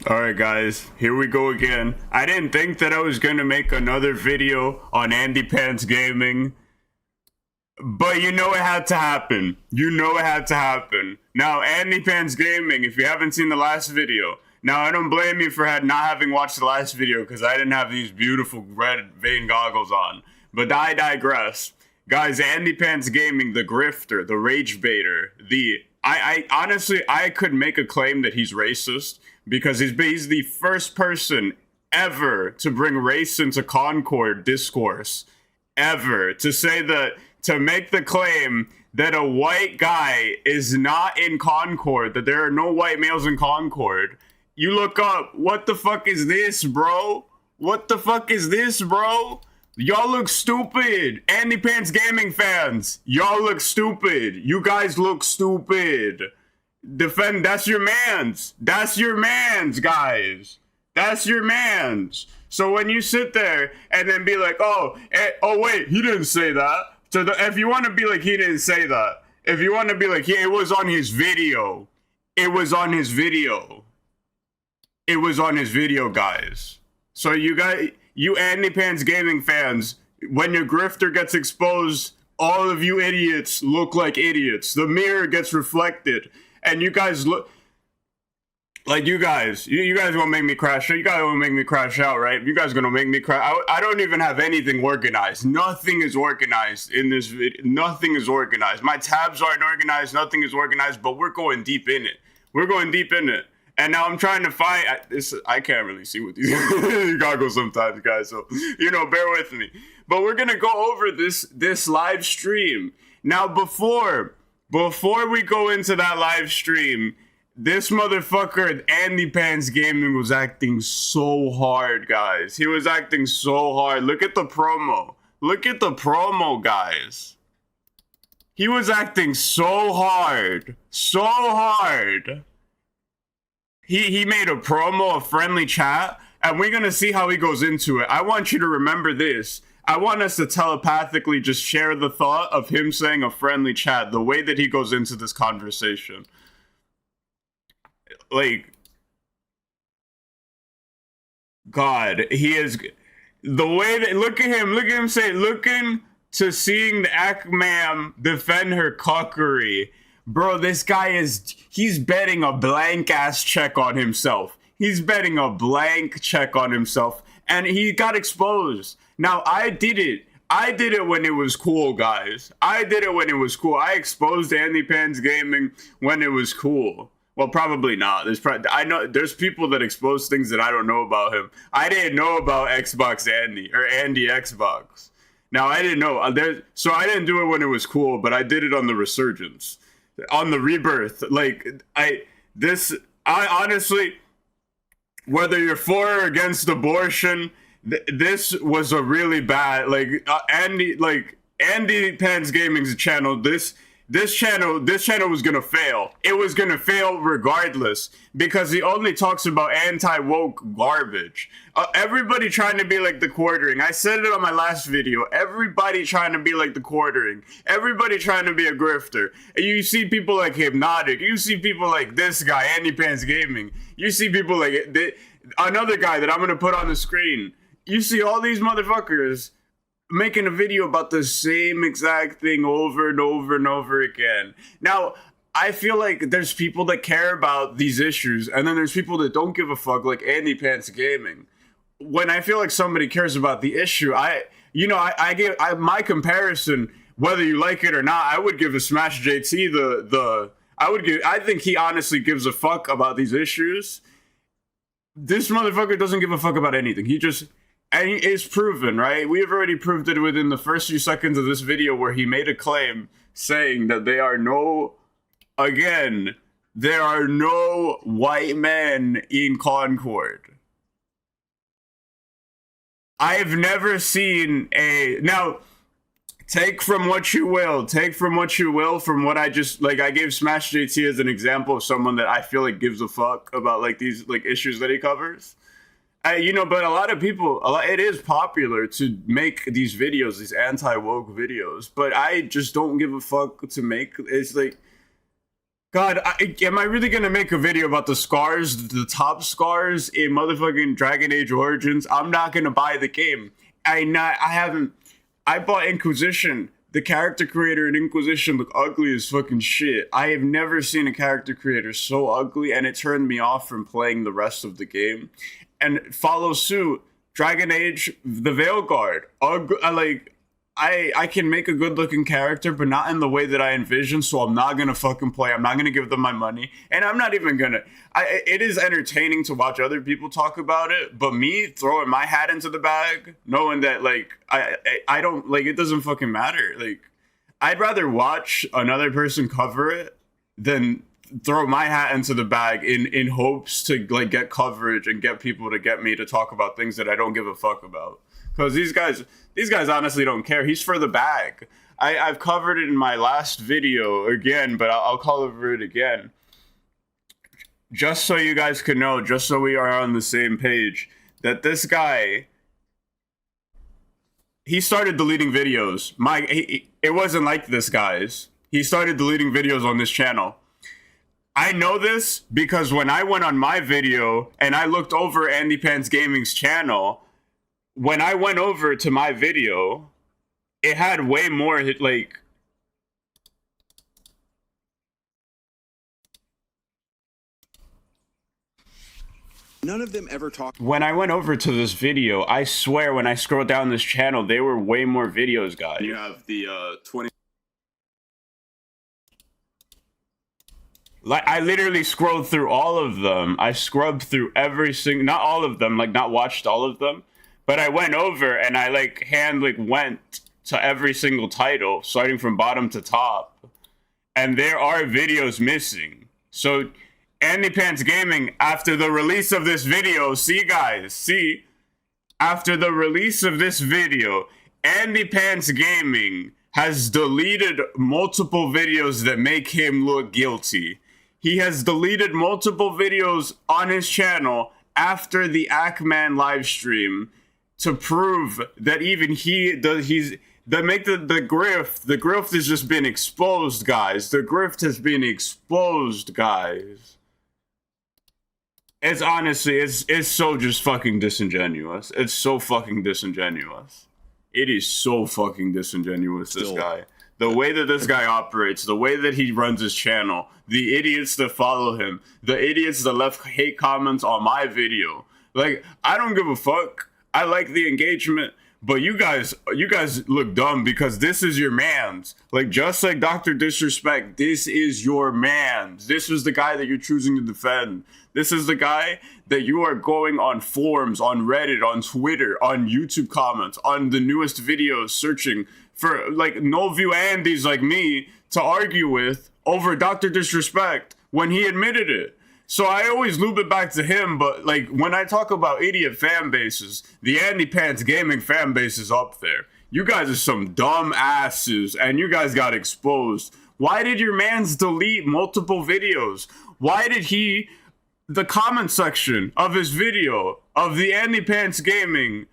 Alright guys, here we go again. I didn't think that I was gonna make another video on AndyPants Gaming, but you know it had to happen. You know it had to happen. Now, AndyPants Gaming, if you haven't seen the last video, now I don't blame you for not having watched the last video because I didn't have these beautiful red vein goggles on, but I digress. Guys, AndyPants Gaming, the grifter, the rage baiter, I honestly, I could make a claim that he's racist because he's the first person ever to bring race into Concord discourse, ever. To make the claim that a white guy is not in Concord, that there are no white males in Concord. You look up, what the fuck is this, bro? What the fuck is this, bro? Y'all look stupid. AndyPants Gaming fans, y'all look stupid. You guys look stupid. That's your mans. That's your mans, guys. That's your mans. So when you sit there and then be like, oh wait, he didn't say that. So if you want to be like, he didn't say that. If you want to be like, yeah, it was on his video. It was on his video. It was on his video, guys. So you AndyPants Gaming fans, when your grifter gets exposed, all of you idiots look like idiots. The mirror gets reflected, and you guys look like you guys gonna make me crash out. You guys wanna make me crash out, right? You guys gonna make me crash. I don't even have anything organized. Nothing is organized in this video. Nothing is organized. My tabs aren't organized. Nothing is organized. But we're going deep in it. We're going deep in it. And now I'm trying to find this. I can't really see with these goggles sometimes, guys. So bear with me. But we're gonna go over this live stream now. Before we go into that live stream, this motherfucker at AndyPants Gaming was acting so hard, guys. He was acting so hard. Look at the promo. Look at the promo, guys. He was acting so hard, so hard. He made a promo, a friendly chat, and we're going to see how he goes into it. I want you to remember this. I want us to telepathically just share the thought of him saying a friendly chat, the way that he goes into this conversation. Like, God, he is... The way that... Look at him say, looking to seeing the Actman defend her cockery. Bro, this guy he's betting a blank ass check on himself. He's betting a blank check on himself. And he got exposed. Now, I did it. I did it when it was cool, guys. I did it when it was cool. I exposed AndyPants Gaming when it was cool. Well, probably not. I know there's people that expose things that I don't know about him. I didn't know about Xbox Andy or Andy Xbox. Now, I didn't know. So I didn't do it when it was cool, but I did it on the resurgence. On the rebirth. Like, I honestly, whether you're for or against abortion, this was a really bad, AndyPants Gaming's channel, this channel was gonna fail. It was gonna fail regardless because he only talks about anti-woke garbage. Everybody trying to be like the quartering. I said it on my last video. Everybody trying to be like the quartering. Everybody trying to be a grifter. And you see people like Hypnotic. You see people like this guy, AndyPants Gaming. You see people like another guy that I'm gonna put on the screen. You see all these motherfuckers making a video about the same exact thing over and over and over again. Now, I feel like there's people that care about these issues, and then there's people that don't give a fuck, like AndyPants Gaming. When I feel like somebody cares about the issue, I give my comparison, whether you like it or not, I would give a Smash JT I think he honestly gives a fuck about these issues. This motherfucker doesn't give a fuck about anything. And it's proven, right? We have already proved it within the first few seconds of this video where he made a claim saying that there are no white men in Concord. I've never seen now, take from what you will from what I just, I gave Smash JT as an example of someone that I feel like gives a fuck about, these, issues that he covers. But a lot of people, it is popular to make these videos, these anti-woke videos, but I just don't give a fuck to make, it's like, God, am I really gonna make a video about the scars, the top scars in motherfucking Dragon Age Origins? I'm not gonna buy the game. I haven't. I bought Inquisition. The character creator in Inquisition look ugly as fucking shit. I have never seen a character creator so ugly, and it turned me off from playing the rest of the game. And follow suit, Dragon Age, the Veilguard. I can make a good looking character, but not in the way that I envision, so I'm not gonna fucking play. I'm not gonna give them my money. And I'm not even gonna. It is entertaining to watch other people talk about it, but me throwing my hat into the bag, knowing that, like, I don't, like, it doesn't fucking matter. Like, I'd rather watch another person cover it than throw my hat into the bag in hopes to, like, get coverage and get people to get me to talk about things that I don't give a fuck about. Because these guys honestly don't care. He's for the bag. I've covered it in my last video again, but I'll cover it again. Just so you guys can know, just so we are on the same page, that this guy, he started deleting videos. It wasn't like this, guys. He started deleting videos on this channel. I know this because when I went on my video and I looked over AndyPants Gaming's channel, when I went over to my video, it had way more, like... None of them ever talk. When I went over to this video, I swear when I scrolled down this channel, there were way more videos, guys. You have the 20... Like, I literally scrolled through all of them. I scrubbed through every single... Not all of them, like, not watched all of them. But I went over and I went to every single title, starting from bottom to top. And there are videos missing. So, AndyPants Gaming, after the release of this video, after the release of this video, AndyPants Gaming has deleted multiple videos that make him look guilty. He has deleted multiple videos on his channel after the Actman live stream, to prove that even the grift has just been exposed, guys. The grift has been exposed, guys. It's honestly, it's so just fucking disingenuous. It's so fucking disingenuous. It is so fucking disingenuous, this guy. The way that this guy operates, the way that he runs his channel, the idiots that follow him, the idiots that left hate comments on my video. Like, I don't give a fuck. I like the engagement, but you guys look dumb because this is your man's. Like, just like Dr. Disrespect, this is your man's. This is the guy that you're choosing to defend. This is the guy that you are going on forums, on Reddit, on Twitter, on YouTube comments, on the newest videos, searching for, like, no-view Andys like me to argue with over Dr. Disrespect when he admitted it. So I always loop it back to him, but, like, when I talk about idiot fan bases, the AndyPants Gaming fan base is up there. You guys are some dumb asses, and you guys got exposed. Why did your mans delete multiple videos? Why did the comment section of his video, of the AndyPants Gaming,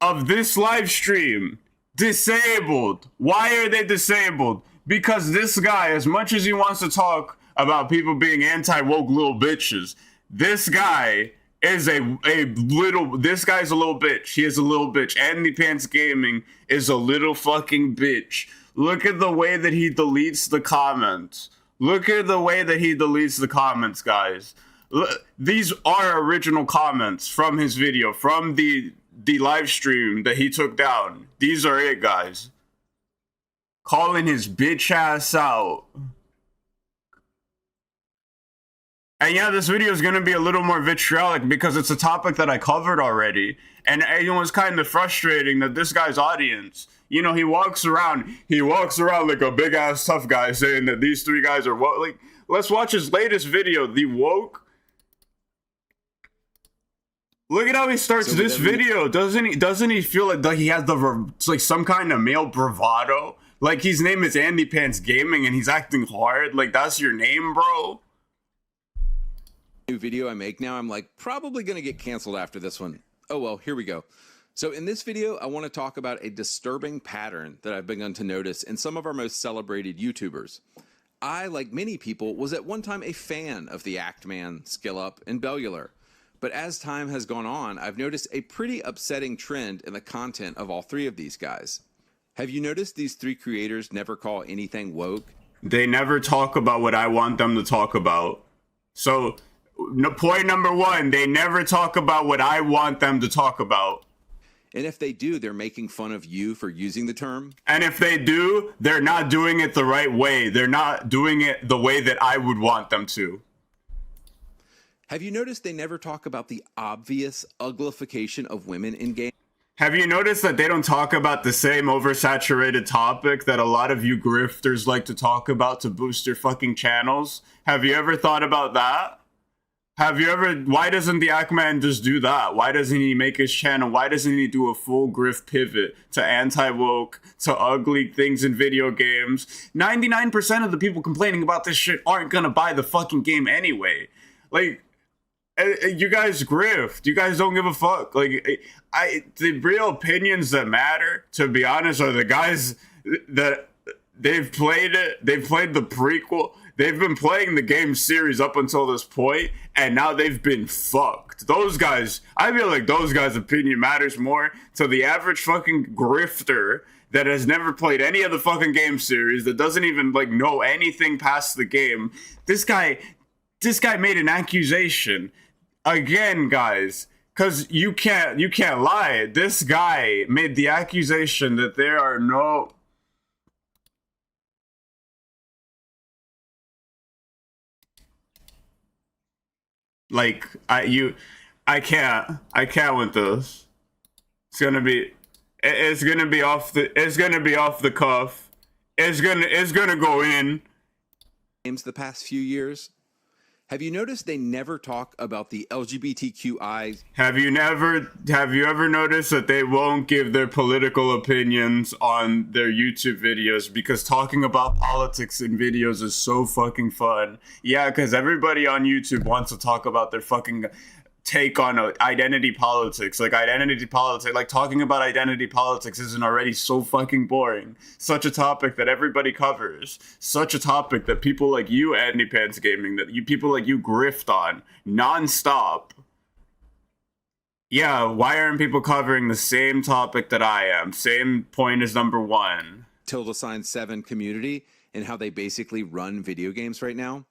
of this live stream, disabled? Why are they disabled? Because this guy, as much as he wants to talk about people being anti-woke little bitches, this guy is this guy's a little bitch. He is a little bitch. AndyPants Gaming is a little fucking bitch. Look at the way that he deletes the comments. Look at the way that he deletes the comments, guys. These are original comments from his video, from the live stream that he took down. These are it, guys. Calling his bitch ass out. And yeah, this video is going to be a little more vitriolic because it's a topic that I covered already. And it was kind of frustrating that this guy's audience, you know, he walks around like a big ass tough guy saying that these three guys are woke. Like, let's watch his latest video, The Woke. Look at how he starts this video. Doesn't he feel like he has like some kind of male bravado? Like, his name is AndyPants Gaming and he's acting hard. Like, that's your name, bro? New video I make now, I'm like probably gonna get canceled after this one. Oh well, here we go. So in this video, I want to talk about a disturbing pattern that I've begun to notice in some of our most celebrated YouTubers. I, like many people, was at one time a fan of the Actman, Skill Up, and Bellular. But as time has gone on, I've noticed a pretty upsetting trend in the content of all three of these guys. Have you noticed these three creators never call anything woke? They never talk about what I want them to talk about. So, point number one, they never talk about what I want them to talk about. And if they do, they're making fun of you for using the term. And if they do, they're not doing it the right way. They're not doing it the way that I would want them to. Have you noticed they never talk about the obvious uglification of women in games? Have you noticed that they don't talk about the same oversaturated topic that a lot of you grifters like to talk about to boost your fucking channels? Have you ever thought about that? Why doesn't the Actman just do that? Why doesn't he make his channel? Why doesn't he do a full grift pivot to anti-woke, to ugly things in video games? 99% of the people complaining about this shit aren't gonna buy the fucking game anyway. Like, you guys grift. You guys don't give a fuck. Like, the real opinions that matter, to be honest, are the guys that they've played it. They've played the prequel. They've been playing the game series up until this point, and now they've been fucked. Those guys, I feel like those guys' opinion matters more to the average fucking grifter that has never played any of the fucking game series, that doesn't even like know anything past the game. This guy made an accusation. Again, guys, because you can't lie. This guy made the accusation that there are no... Like, I can't with this. It's gonna be off the cuff. It's gonna go in. Games the past few years. Have you noticed they never talk about the LGBTQI? Have you ever noticed that they won't give their political opinions on their YouTube videos because talking about politics in videos is so fucking fun? Yeah, because everybody on YouTube wants to talk about their fucking take on identity politics. Like talking about identity politics isn't already so fucking boring. Such a topic that everybody covers. Such a topic that people like you, AndyPants Gaming, people like you grift on nonstop. Yeah, why aren't people covering the same topic that I am? Same point as number one. ~7 community and how they basically run video games right now.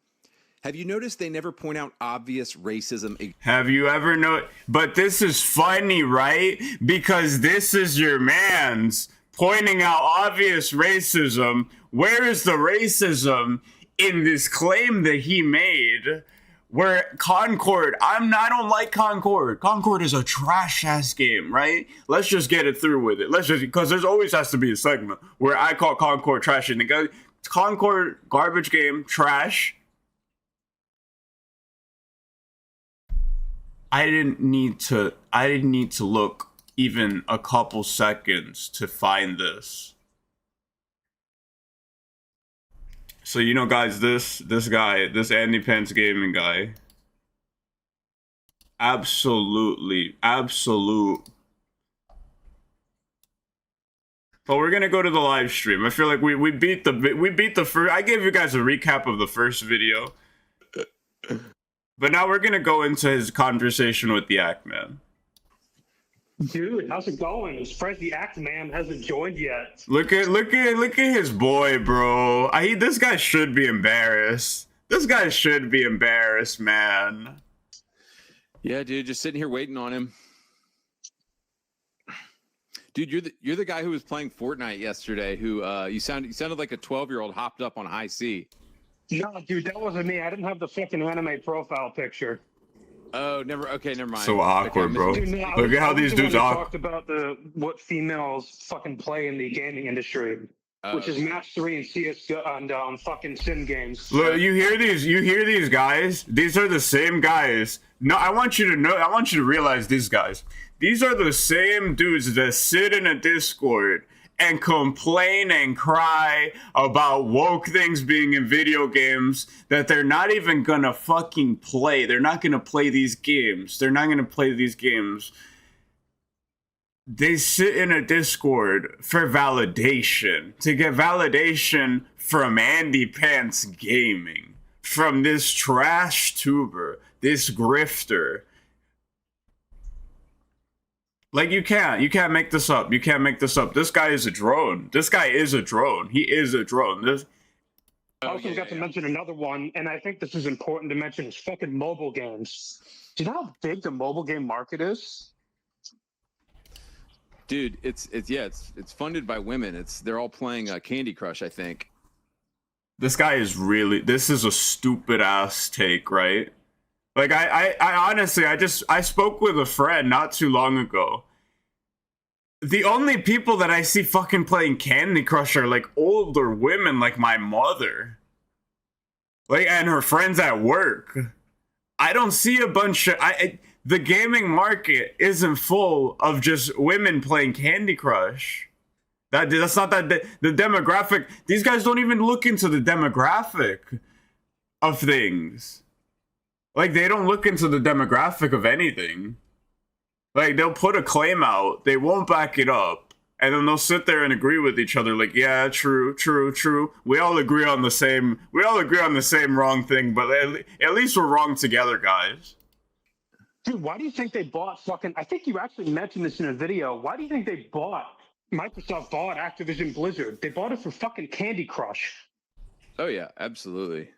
Have you noticed they never point out obvious racism? Have you ever But this is funny, right? Because this is your man's pointing out obvious racism. Where is the racism in this claim that he made? Where Concord, I don't like Concord. Concord is a trash ass game, right? Let's just get it through with it. Because there's always has to be a segment where I call Concord trash and the guy, Concord garbage game, trash. I didn't need to look even a couple seconds to find this. So, you know, guys, this AndyPants Gaming guy, absolute. But we're gonna go to the live stream. I feel like we beat the first. I gave you guys a recap of the first video. But now we're gonna go into his conversation with the Actman. Dude, how's it going? I'm surprised the Actman hasn't joined yet. Look at his boy, bro. This guy should be embarrassed. This guy should be embarrassed, man. Yeah, dude, just sitting here waiting on him. Dude, you're the guy who was playing Fortnite yesterday. Who you sounded like a 12-year-old hopped up on high C. No, dude, that wasn't me. I didn't have the fucking anime profile picture. Oh, never mind. So awkward, bro. Dude, no, Look at how these dudes talked about what females fucking play in the gaming industry, which is match 3 and CS and fucking sim games. Look, you hear these guys? These are the same guys. No, I want you to realize these guys. These are the same dudes that sit in a Discord and complain and cry about woke things being in video games that they're not even gonna fucking play. They're not gonna play these games. they sit in a Discord for validation, to get validation from AndyPants Gaming, from this trash tuber, this grifter. Like, you can't make this up. You can't make this up. This guy is a drone. This guy is a drone. He is a drone. This. I also got to mention another one, and I think this is important to mention, is fucking mobile games. Do you know how big the mobile game market is? Dude, it's funded by women. They're all playing Candy Crush, I think. This guy is really, this is a stupid ass take, right? Like, I honestly, I spoke with a friend not too long ago. The only people that I see fucking playing Candy Crush are like older women, like my mother. Like, and her friends at work. I don't see a bunch of, the gaming market isn't full of just women playing Candy Crush. That's not that the demographic. These guys don't even look into the demographic of things. Like, they don't look into the demographic of anything. Like, they'll put a claim out, they won't back it up, and then they'll sit there and agree with each other. Like, yeah, true. We all agree on the same wrong thing, but at least we're wrong together, guys. Dude, why do you think they bought fucking... I think you actually mentioned this in a video. Why do you think Microsoft bought Activision Blizzard? They bought it for fucking Candy Crush. Oh, yeah, absolutely.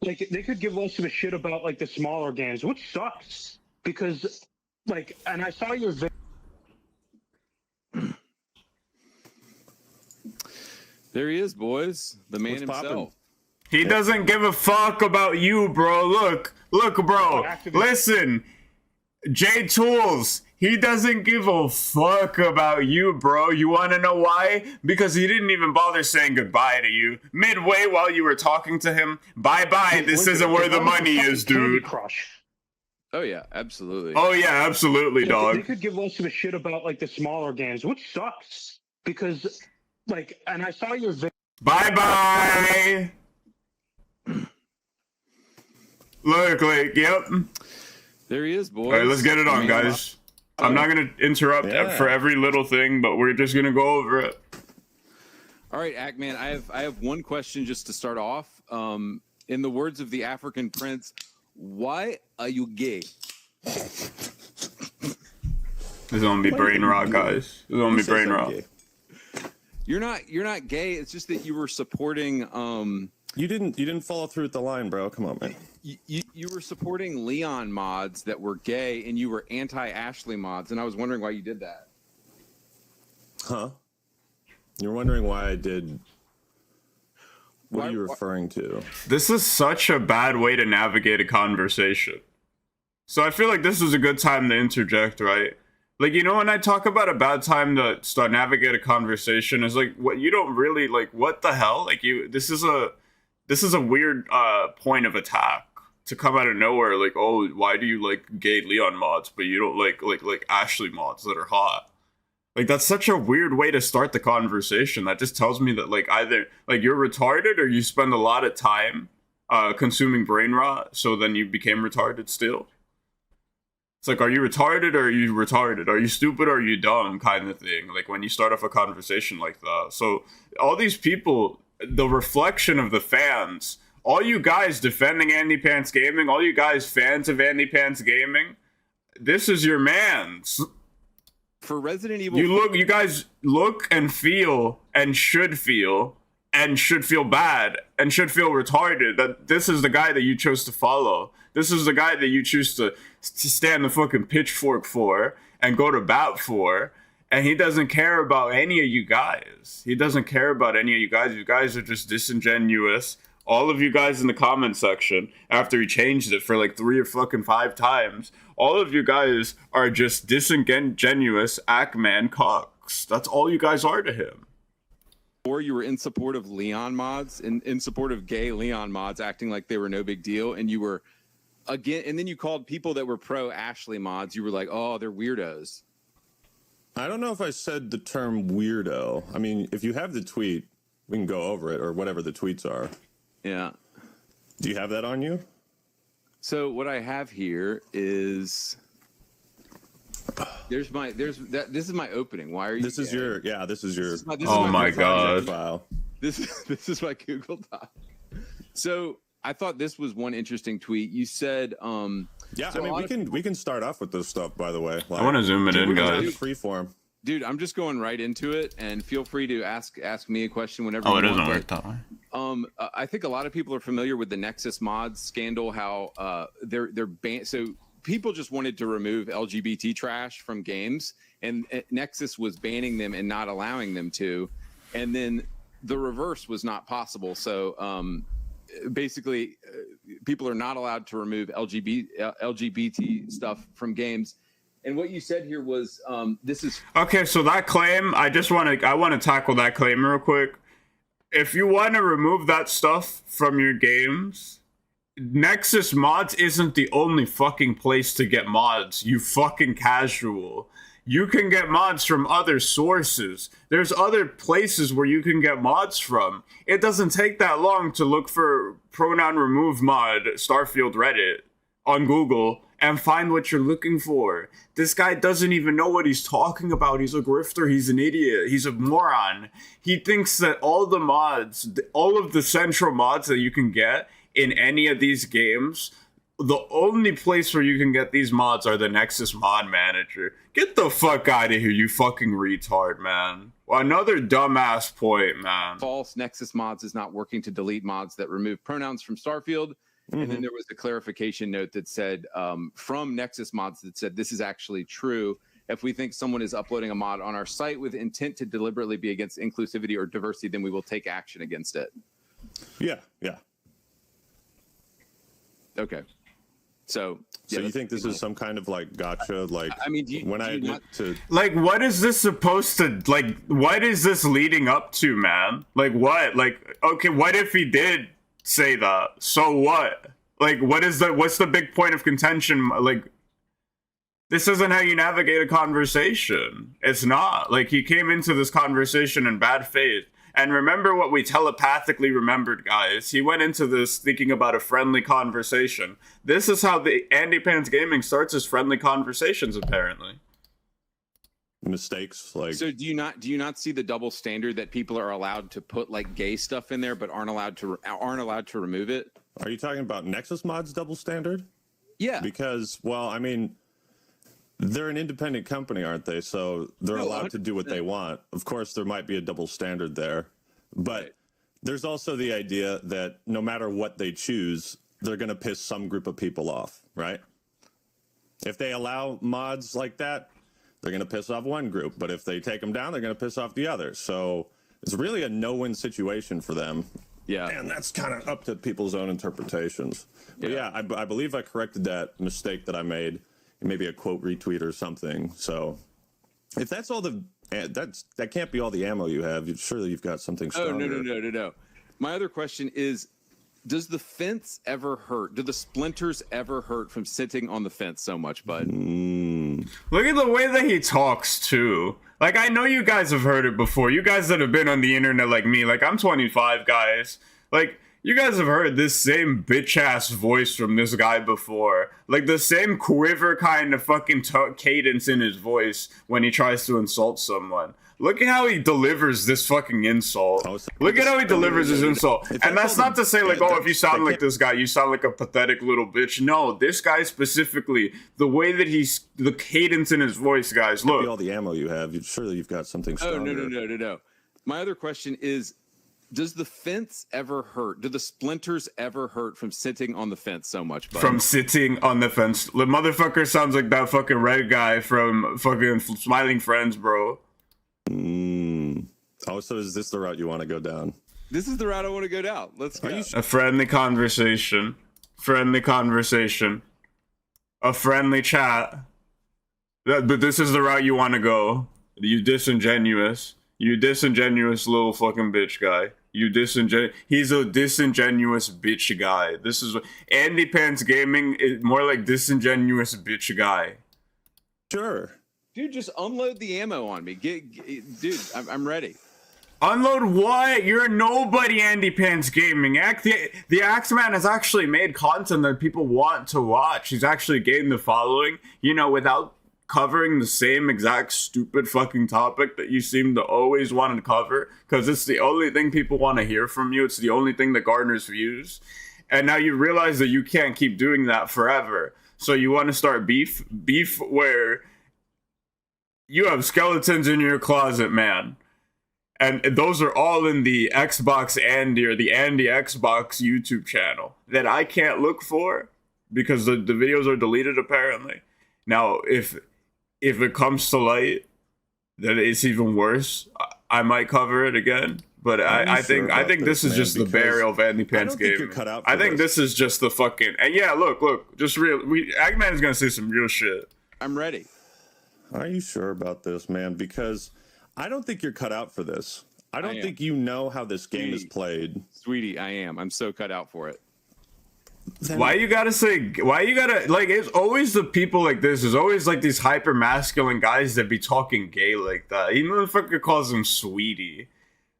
Like, they could give less of a shit about, like, the smaller games, which sucks. Because, like, and I saw your video. There he is, boys. The man himself. Poppin'? He doesn't give a fuck about you, bro. Look, bro. Listen, J Tools, he doesn't give a fuck about you, bro. You want to know why? Because he didn't even bother saying goodbye to you. Midway while you were talking to him, bye-bye, this isn't where the money is, dude. Oh, yeah, absolutely. Oh, yeah, absolutely, dog. They could give less of a shit about, like, the smaller games, which sucks. Because, like, and I saw your video. Bye-bye. Look, like, yep. There he is, boys. All right, let's get it on, guys. I'm not going to interrupt for every little thing, but we're just going to go over it. All right, Actman, I have one question just to start off. In the words of the African prince, why are you gay? This is going to be brain rot, guys. This is going to be brain rot. You're not gay. It's just that you were supporting... You didn't follow through with the line, bro. Come on, man. You were supporting Leon mods that were gay, and you were anti-Ashley mods, and I was wondering why you did that. Huh? You're wondering why I did... What are you referring to? This is such a bad way to navigate a conversation. So I feel like this is a good time to interject, right? Like, you know, when I talk about a bad time to start navigate a conversation, is like, what you don't really, like, what the hell? Like, this is a weird point of attack to come out of nowhere. Like, oh, why do you like gay Leon mods, but you don't like Ashley mods that are hot? Like, that's such a weird way to start the conversation. That just tells me that, like, either like you're retarded or you spend a lot of time consuming brain rot, so then you became retarded still. It's like, are you retarded or are you retarded? Are you stupid or are you dumb, kind of thing? Like, when you start off a conversation like that. So all these people, the reflection of the fans, all you guys defending AndyPants Gaming, all you guys fans of AndyPants Gaming, this is your man's. For Resident Evil, you guys look and feel and should feel bad and should feel retarded that this is the guy that you chose to follow. This is the guy that you choose to stand the fucking pitchfork for and go to bat for. And he doesn't care about any of you guys. He doesn't care about any of you guys. You guys are just disingenuous. All of you guys in the comment section, after he changed it for like 3 or fucking 5 times, all of you guys are just disingenuous Actman cocks. That's all you guys are to him. Or you were in support of Leon mods, in support of gay Leon mods, acting like they were no big deal, and you were again, and then you called people that were pro Ashley mods. You were like, oh, they're weirdos. I don't know if I said the term weirdo. I mean, if you have the tweet, we can go over it, or whatever the tweets are. Yeah. Do you have that on you? So what I have here is... This is my opening. Why are you? This is your. Oh my God. File. This is my Google Doc. So I thought this was one interesting tweet. You said, Yeah, so I mean, we can start off with this stuff. By the way, I want to zoom it in, guys. Freeform. Dude, I'm just going right into it, and feel free to ask me a question whenever. Oh, you it doesn't want, work that way. I think a lot of people are familiar with the Nexus mods scandal. How they're banned. So people just wanted to remove LGBT trash from games, and Nexus was banning them and not allowing them to. And then the reverse was not possible. So basically, people are not allowed to remove LGBT stuff from games. And what you said here was, this is Okay, so that claim, I want to tackle that claim real quick. If you want to remove that stuff from your games, Nexus Mods isn't the only fucking place to get mods, you fucking casual. You can get mods from other sources. There's other places where you can get mods from. It doesn't take that long to look for pronoun remove mod Starfield Reddit on Google and find what you're looking for. This guy doesn't even know what he's talking about. He's a grifter. He's an idiot. He's a moron. He thinks that all the mods, all of the central mods that you can get in any of these games, the only place where you can get these mods are the Nexus Mod Manager. Get the fuck out of here, you fucking retard, man. Another dumbass point, man. false. Nexus Mods is not working to delete mods that remove pronouns from Starfield. And then there was a clarification note that said, from Nexus Mods, that said, this is actually true. If we think someone is uploading a mod on our site with intent to deliberately be against inclusivity or diversity, then we will take action against it. Yeah. Okay. So You think this is some kind of like gotcha? Like, I mean, Like, what is this supposed to, like, what is this leading up to, man? Like, what? Like, okay, what if he did say that? So what? Like, what's the big point of contention? Like, this isn't how you navigate a conversation. It's not. Like, he came into this conversation in bad faith. And remember what we telepathically remembered, guys. He went into this thinking about a friendly conversation. This is how the AndyPants Gaming starts his friendly conversations, apparently. Mistakes, like. So do you not see the double standard that people are allowed to put like gay stuff in there, but aren't allowed to remove it? Are you talking about Nexus Mods double standard? Yeah. Because, well, I mean, they're an independent company, aren't they? So they're allowed to do what they want. Of course, there might be a double standard there. But there's also the idea that no matter what they choose, they're going to piss some group of people off, right? If they allow mods like that, they're going to piss off one group. But if they take them down, they're going to piss off the other. So it's really a no-win situation for them. Yeah. And that's kind of up to people's own interpretations. But yeah, I believe I corrected that mistake that I made. Maybe a quote retweet or something. So if that's all that can't be all the ammo you have. Surely you've got something stronger. Oh, no. My other question is, does the fence ever hurt? Do the splinters ever hurt from sitting on the fence so much, bud? Look at the way that he talks, too. Like, I know you guys have heard it before. You guys that have been on the internet like me. Like, I'm 25, guys. Like, you guys have heard this same bitch-ass voice from this guy before. Like, the same quiver kind of fucking cadence in his voice when he tries to insult someone. Look at how he delivers this fucking insult. Look at how he delivers his insult. And that's not to say, like, oh, if you sound like this guy, you sound like a pathetic little bitch. No, this guy specifically, the way that the cadence in his voice, guys, look. All the ammo you have, surely you've got something stronger. Oh, no. My other question is, does the fence ever hurt? Do the splinters ever hurt from sitting on the fence so much, bud? From sitting on the fence? The motherfucker sounds like that fucking red guy from fucking Smiling Friends, bro. Oh, so is this the route you want to go down? This is the route I want to go down. Let's go. A friendly conversation. A friendly chat. But this is the route you want to go. You disingenuous little fucking bitch guy. He's a disingenuous bitch guy. This is what AndyPants Gaming is, more like disingenuous bitch guy. Sure. Dude, just unload the ammo on me. Dude, I'm ready. Unload what? You're a nobody, AndyPants Gaming. The Actman has actually made content that people want to watch. He's actually gained the following, without covering the same exact stupid fucking topic that you seem to always want to cover because it's the only thing people want to hear from you. It's the only thing that garners views. And now you realize that you can't keep doing that forever. So you want to start beef where you have skeletons in your closet, man. And those are all in the Xbox Andy or the Andy Xbox YouTube channel that I can't look for because the videos are deleted apparently. Now, if it comes to light that it's even worse, I might cover it again. But I think this is just the burial of AndyPants Gaming. I think this is just the fucking and yeah. Look, just real. Actman is gonna say some real shit. I'm ready. Are you sure about this, man? Because I don't think you're cut out for this. I don't think you know how this game is played. Sweetie, I am. I'm so cut out for it. Why you gotta like it's always the people like this. There's always like these hyper masculine guys that be talking gay like that. He motherfucker calls him sweetie.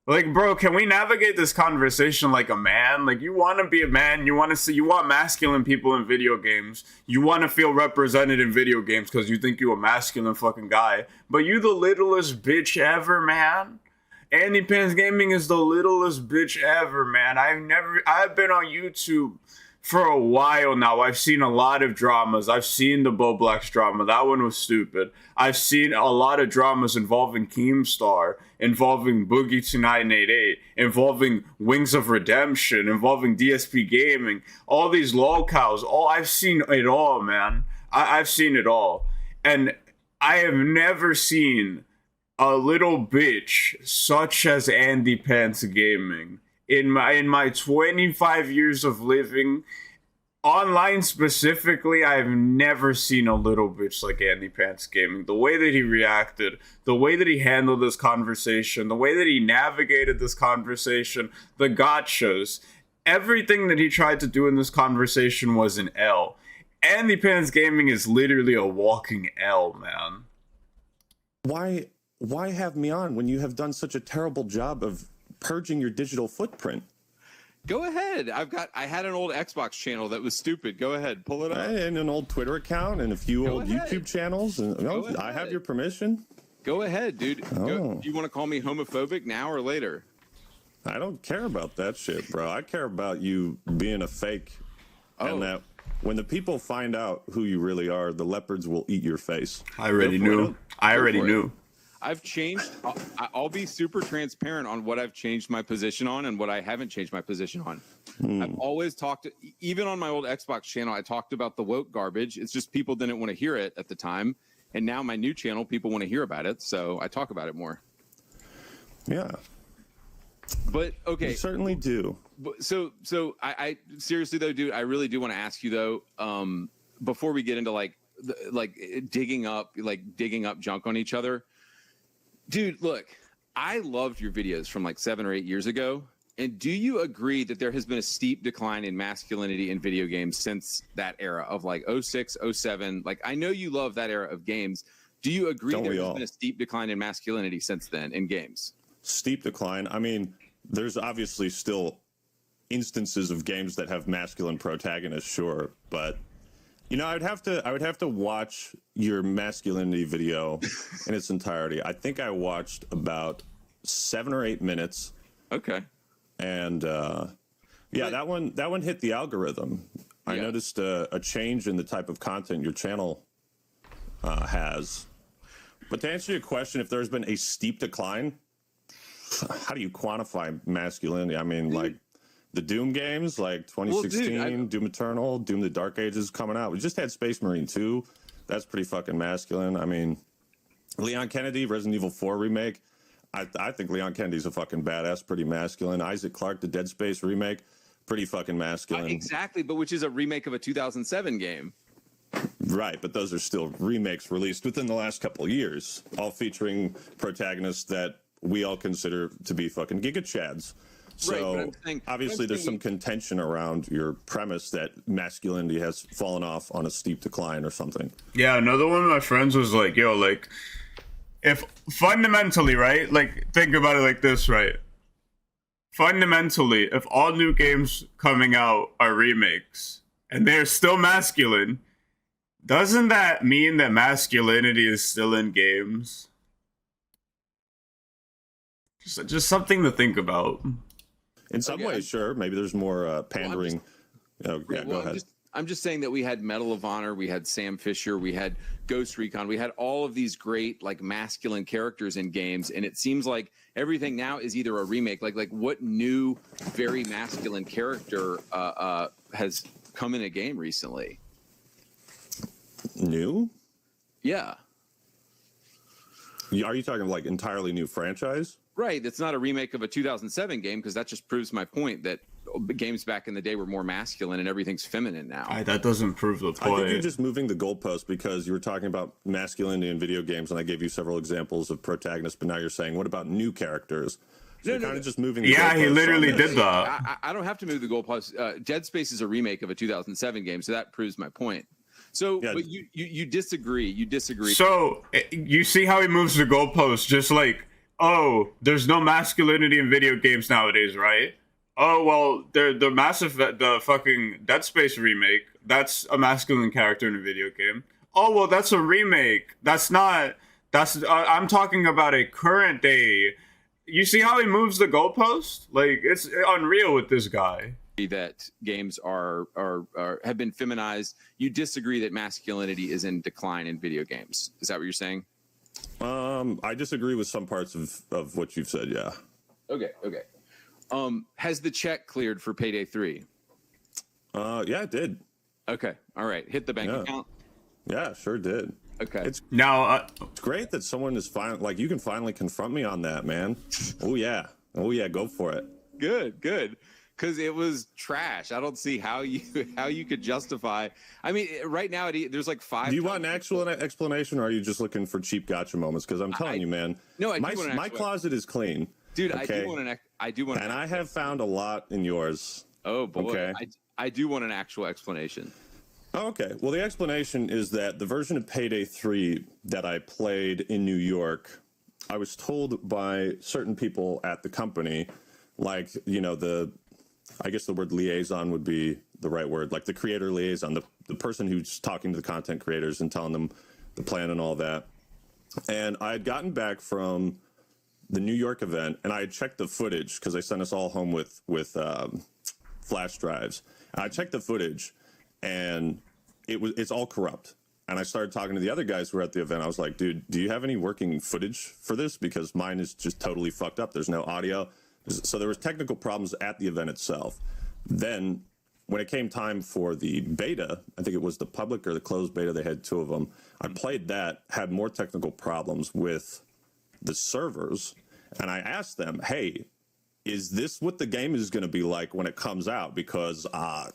Like, bro, can we navigate this conversation like a man? Like, you want to be a man. You want masculine people in video games. You want to feel represented in video games because you think you're a masculine fucking guy. But you the littlest bitch ever, man. AndyPants Gaming is the littlest bitch ever, man. I've been on YouTube for a while now. I've seen a lot of dramas. I've seen the Bo Black's drama. That one was stupid. I've seen a lot of dramas involving Keemstar, involving Boogie2988, involving Wings of Redemption, involving DSP Gaming, all these lolcows. I've seen it all, man. I've seen it all. And I have never seen a little bitch such as AndyPants Gaming. In my 25 years of living online specifically, I've never seen a little bitch like AndyPants Gaming. The way that he reacted, the way that he handled this conversation, the way that he navigated this conversation, the gotchas, everything that he tried to do in this conversation was an L. AndyPants Gaming is literally a walking L, man. Why have me on when you have done such a terrible job of purging your digital footprint? Go ahead. I had an old Xbox channel that was stupid. Go ahead, pull it up. And an old Twitter account and a few old YouTube channels. And I have your permission. Go ahead, dude. Do you want to call me homophobic now or later? I don't care about that shit, bro. I care about you being a fake, and that when the people find out who you really are, the leopards will eat your face. I already knew. I've changed. I'll be super transparent on what I've changed my position on and what I haven't changed my position on. I've always talked, even on my old Xbox channel, I talked about the woke garbage. It's just people didn't want to hear it at the time. And now my new channel, people want to hear about it. So I talk about it more. Yeah. But okay. You certainly do. So I seriously though, dude, I really do want to ask you though, before we get into like digging up junk on each other. Dude, look, I loved your videos from like 7 or 8 years ago. And do you agree that there has been a steep decline in masculinity in video games since that era of like 06, 07? Like, I know you love that era of games. Do you agree there has been a steep decline in masculinity since then in games? Steep decline? I mean, there's obviously still instances of games that have masculine protagonists, sure, but you know, I would have to watch your masculinity video in its entirety. I think I watched about 7 or 8 minutes. Okay. And that one hit the algorithm. I noticed a change in the type of content your channel has. But to answer your question, if there's been a steep decline, how do you quantify masculinity? I mean, like the Doom games, like 2016, Doom Eternal, Doom the Dark Ages coming out. We just had Space Marine 2. That's pretty fucking masculine. I mean, Leon Kennedy, Resident Evil 4 remake. I think Leon Kennedy's a fucking badass, pretty masculine. Isaac Clarke, the Dead Space remake, pretty fucking masculine. Exactly, but which is a remake of a 2007 game. Right, but those are still remakes released within the last couple of years, all featuring protagonists that we all consider to be fucking Giga Chads. So obviously there's some contention around your premise that masculinity has fallen off on a steep decline or something. Yeah, another one of my friends was like, yo, like, if fundamentally, right, like, think about it like this, right? Fundamentally, if all new games coming out are remakes and they're still masculine, Doesn't that mean that masculinity is still in games? Just something to think about. In some ways, sure. Maybe there's more pandering. Go ahead. I'm just saying that we had Medal of Honor, we had Sam Fisher, we had Ghost Recon, we had all of these great like masculine characters in games, and it seems like everything now is either a remake. Like what new, very masculine character has come in a game recently? New? Yeah. Are you talking like entirely new franchise? Right. That's not a remake of a 2007 game, because that just proves my point that games back in the day were more masculine and everything's feminine now. That doesn't prove the point. I think you're just moving the goalpost because you were talking about masculinity in video games, and I gave you several examles of protagonists, but now you're saying, what about new characters? So you're kind of just moving the goalpost. He literally did that. I don't have to move the goalpost. Dead Space is a remake of a 2007 game, so that proves my point. So, yeah. But you disagree. You disagree. So, you see how he moves the goalpost, just like, oh, there's no masculinity in video games nowadays, right? Oh, well, the fucking Dead Space remake, that's a masculine character in a video game. Oh, well, that's a remake. I'm talking about a current day. You see how he moves the goalpost? Like, it's unreal with this guy. That games have been feminized. You disagree that masculinity is in decline in video games. Is that what you're saying? I disagree with some parts of what you've said, yeah. Okay. Has the check cleared for Payday 3? Yeah, it did. Okay, all right. Hit the bank account? Yeah, sure did. Okay. It's great that someone is you can finally confront me on that, man. Oh yeah, go for it. Good. Because it was trash. I don't see how you could justify. I mean, right now there's like 5. Do you want an actual explanation, or are you just looking for cheap gotcha moments? Because I'm telling you, man. No, my closet is clean, dude. Okay? I do want. And I have found a lot in yours. Oh boy. Okay? I do want an actual explanation. Oh, okay. Well, the explanation is that the version of Payday 3 that I played in New York, I was told by certain people at the company, like, I guess the word liaison would be the right word, like the creator liaison, the person who's talking to the content creators and telling them the plan and all that. And I had gotten back from the New York event, and I had checked the footage because they sent us all home with flash drives. And I checked the footage, and it's all corrupt. And I started talking to the other guys who were at the event. I was like, dude, do you have any working footage for this? Because mine is just totally fucked up. There's no audio. So there was technical problems at the event itself. Then when it came time for the beta, I think it was the public or the closed beta, they had 2 of them. I played that, had more technical problems with the servers. And I asked them, hey, is this what the game is going to be like when it comes out? Because I'm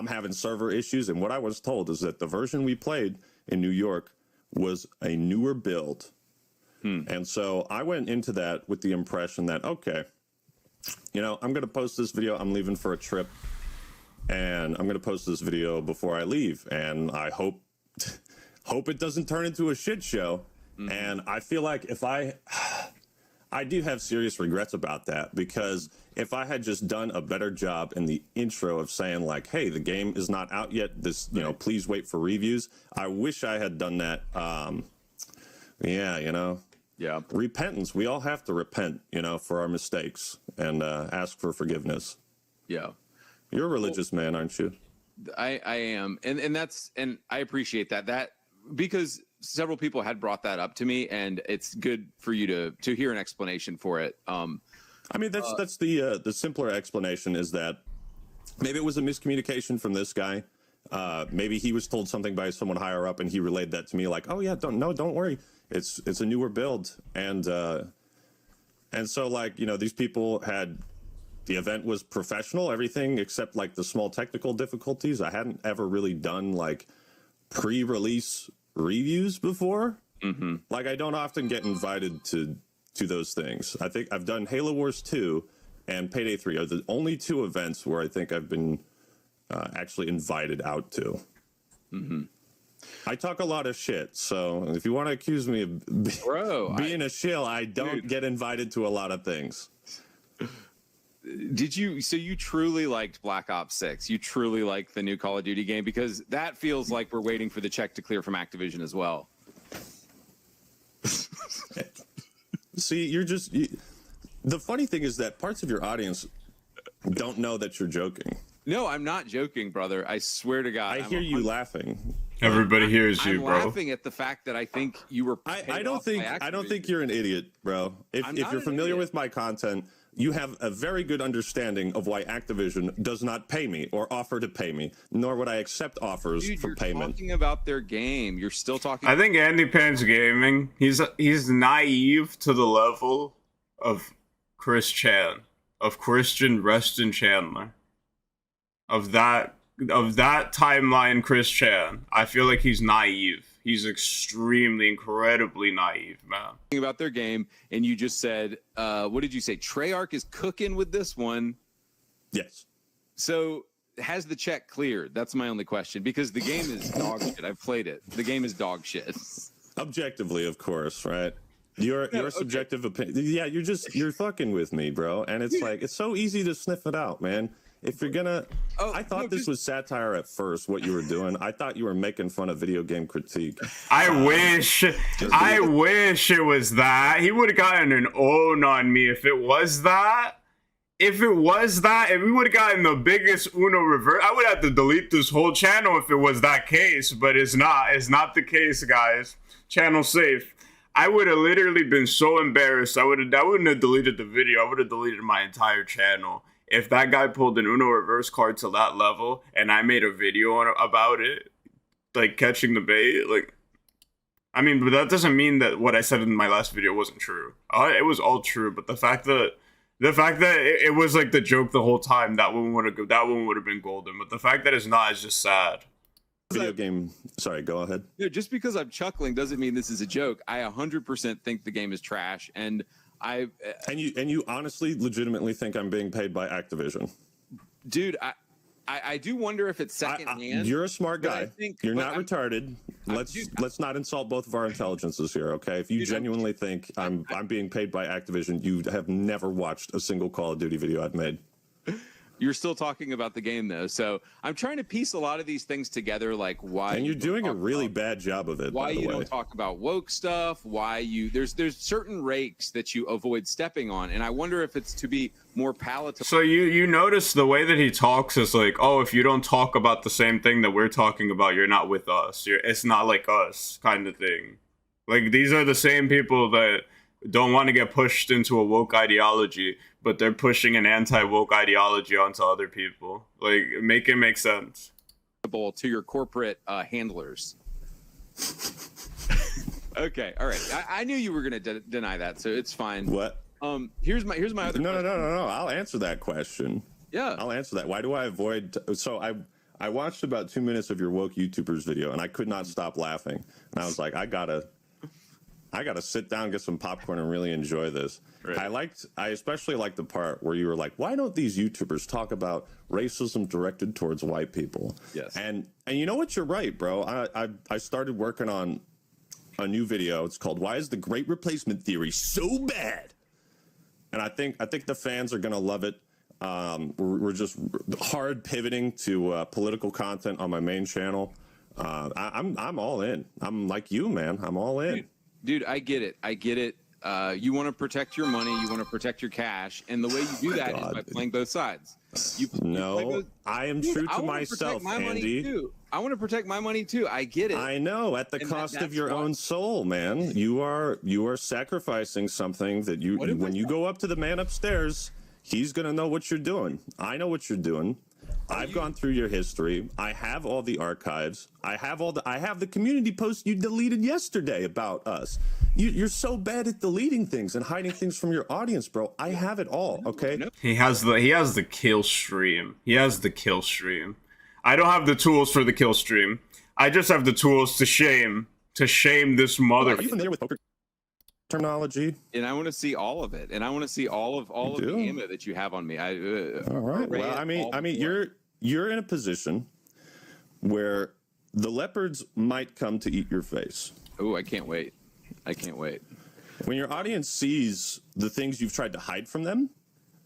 having server issues. And what I was told is that the version we played in New York was a newer build. And so I went into that with the impression that, okay, I'm going to post this video. I'm leaving for a trip, and I'm going to post this video before I leave. And I hope it doesn't turn into a shit show. And I feel like I do have serious regrets about that, because if I had just done a better job in the intro of saying like, hey, the game is not out yet, please wait for reviews. I wish I had done that. Yeah. Repentance. We all have to repent, for our mistakes and ask for forgiveness. Yeah. You're a religious man, aren't you? I am. And I appreciate that because several people had brought that up to me, and it's good for you to hear an explanation for it. I mean, that's the simpler explanation is that maybe it was a miscommunication from this guy. Maybe he was told something by someone higher up, and he relayed that to me like, oh yeah, don't worry. It's a newer build. And so these people had, the event was professional, everything except like the small technical difficulties. I hadn't ever really done like pre-release reviews before. Mm-hmm. Like I don't often get invited to those things. I think I've done Halo Wars 2 and Payday 3 are the only 2 events where I think I've been actually invited out to. Mm-hmm. I talk a lot of shit, so if you want to accuse me of being a shill, I don't get invited to a lot of things. Did you? So you truly liked Black Ops 6? You truly liked the new Call of Duty game? Because that feels like we're waiting for the check to clear from Activision as well. See, the funny thing is that parts of your audience don't know that you're joking. No, I'm not joking, brother. I swear to God. I hear you laughing. Everybody hears you, I'm bro. laughing at the fact that I think you were. I don't think you're an idiot, bro. If you're familiar with my content, you have a very good understanding of why Activision does not pay me or offer to pay me, nor would I accept offers for you're payment. Talking about their game, you're still talking. I think AndyPants Gaming, he's naive to the level of Chris Chan, of Christian Reston Chandler, of that timeline Chris Chan. I feel like he's naive. He's extremely, incredibly naive, man. About their game, and you just said, what did you say? Treyarch is cooking with this one. Yes. So has the check cleared? That's my only question, because the game is dog shit. I've played it. The game is dog shit. Objectively, of course, right? Your subjective opinion. Yeah, you're fucking with me, bro. And it's like, it's so easy to sniff it out, man. If you're gonna, I thought this was satire at first, what you were doing. I thought you were making fun of video game critique. I wish it was that. He would have gotten an own on me if it was that. If we would have gotten the biggest Uno reverse. I would have to delete this whole channel if it was that case, but it's not. It's not the case, guys. Channel safe. I would have literally been so embarrassed. I wouldn't have deleted the video. I would have deleted my entire channel. If that guy pulled an Uno reverse card to that level and I made a video about it, like catching the bait, like, I mean, but that doesn't mean that what I said in my last video wasn't true. It was all true, but the fact that it was like the joke the whole time, that one would have been golden. But the fact that it's not is just sad. Video game. Sorry, go ahead. No, just because I'm chuckling doesn't mean this is a joke. I 100% think the game is trash, and And you honestly, legitimately think I'm being paid by Activision? Dude, I do wonder if it's secondhand. You're a smart guy. You're not retarded. Let's not insult both of our intelligences here, okay? If you genuinely think I'm being paid by Activision, you have never watched a single Call of Duty video I've made. You're still talking about the game, though. So I'm trying to piece a lot of these things together, like why. And you're doing a really bad job of it. Why by the you way. don't talk about woke stuff? Why you there's certain rakes that you avoid stepping on, and I wonder if it's to be more palatable. So you notice the way that he talks is like, oh, if you don't talk about the same thing that we're talking about, you're not with us. It's not like us, kind of thing. Like, these are the same people that don't want to get pushed into a woke ideology, but they're pushing an anti-woke ideology onto other people. Like, make it make sense. To your corporate handlers. Okay, all right. I knew you were going to deny that, so it's fine. What? Here's my other question. No. I'll answer that question. Yeah. I'll answer that. Why do I avoid? So I watched about 2 minutes of your woke YouTubers video, and I could not stop laughing. And I was like, I gotta sit down, get some popcorn, and really enjoy this. Right. I especially liked the part where you were like, why don't these YouTubers talk about racism directed towards white people? Yes. And you know what? You're right, bro. I started working on a new video. It's called "Why is the Great Replacement Theory So Bad?" And I think the fans are gonna love it. We're just hard pivoting to political content on my main channel. I'm all in. I'm like you, man. I'm all in. Dude, I get it. You want to protect your money. You want to protect your cash. And the way you do that is by playing both sides. I am true to myself, Andy. I want to protect my money, too. I get it. I know, at the cost of your own soul, man. You are sacrificing something that when you go up to the man upstairs, he's going to know what you're doing. I know what you're doing. I've gone through your history. I have all the archives. I have the community post you deleted yesterday about us. You're so bad at deleting things and hiding things from your audience, bro. I have it all, okay? He has the kill stream. He has the kill stream. I don't have the tools for the kill stream. I just have the tools to shame this mother. Are you familiar with poker terminology? And I want to see all of it. And I want to see all of the ammo that you have on me. All right. Well, I mean, you're in a position where the leopards might come to eat your face. Oh, I can't wait. When your audience sees the things you've tried to hide from them,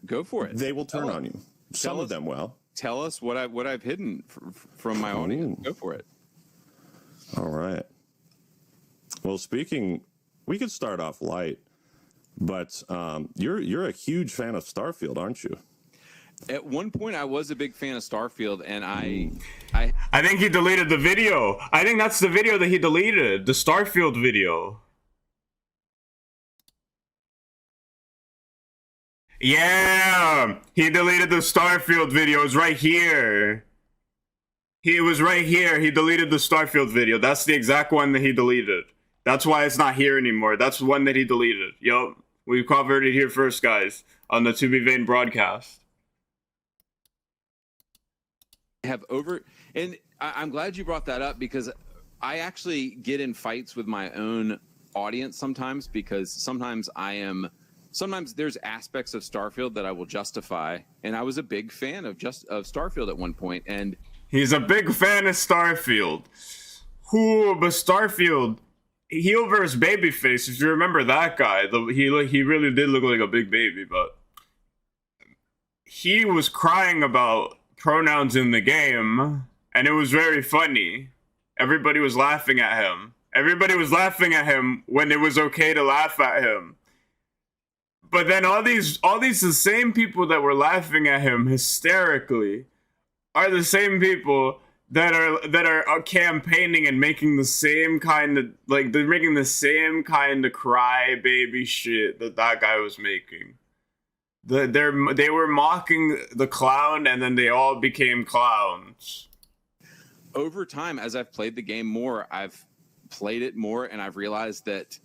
Go for it. They will turn on you. Some of them will. Tell us what I've hidden from my audience. Go for it. All right. Well, we could start off light, but you're a huge fan of Starfield, aren't you? At one point, I was a big fan of Starfield, and I think he deleted the video. I think that's the video that he deleted, the Starfield video. Yeah, he deleted the Starfield video. It was right here. He was right here. He deleted the Starfield video. That's the exact one that he deleted. That's why it's not here anymore. That's the one that he deleted. Yup, we covered it here first, guys, on the To Be Vain broadcast. And I'm glad you brought that up, because I actually get in fights with my own audience sometimes, because sometimes there's aspects of Starfield that I will justify, and I was a big fan of Starfield at one point, and he's a big fan of Starfield. But Starfield, heel versus babyface. If you remember that guy, he really did look like a big baby, but he was crying about pronouns in the game, and it was very funny. Everybody was laughing at him. Everybody was laughing at him when it was okay to laugh at him. But then all these the same people that were laughing at him hysterically are the same people that are campaigning and making the same kind of, like, they're making the same kind of cry baby shit that guy was making. They were mocking the clown, and then they all became clowns. Over time, as I've played the game more, I've played it more, and I've realized that,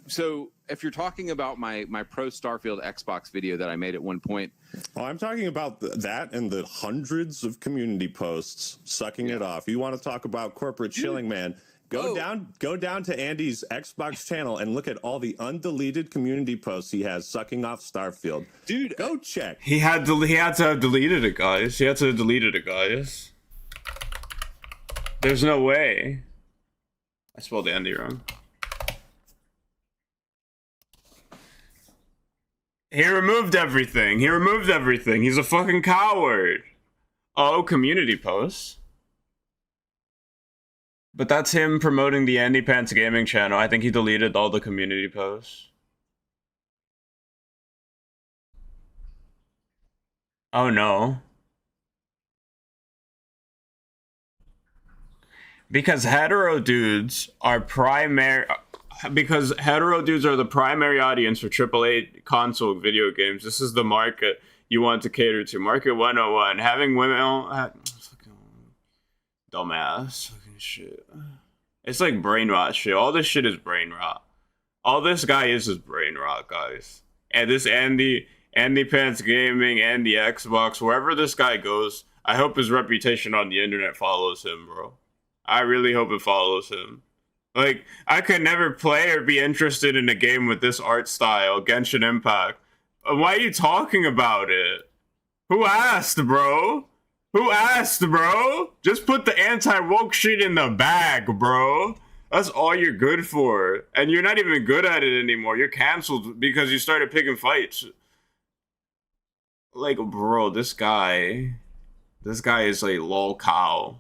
so if you're talking about my pro Starfield Xbox video that I made at one point. Oh, I'm talking about that and the hundreds of community posts sucking it off. You want to talk about corporate chilling, man? Go down to Andy's Xbox channel and look at all the undeleted community posts he has sucking off Starfield. Dude, go check. He had to have deleted it, guys. He had to have deleted it, guys. There's no way. I spelled Andy wrong. He removed everything. He's a fucking coward. Oh, community posts. But that's him promoting the AndyPants Gaming channel. I think he deleted all the community posts. Oh no. Because hetero dudes are the primary audience for AAA console video games. This is the market you want to cater to. Market 101. Having women... dumbass. Shit. It's like brain rot shit. All this shit is brain rot. All this guy is brain rot, guys. And this AndyPants Gaming and the Xbox, wherever this guy goes, I hope his reputation on the internet follows him, bro. I really hope it follows him. Like, I could never play or be interested in a game with this art style, Genshin Impact. Why are you talking about it? Who asked, bro? Who asked, bro? Just put the anti-woke shit in the bag, bro. That's all you're good for. And you're not even good at it anymore. You're canceled because you started picking fights. Like, bro, this guy is like lol cow.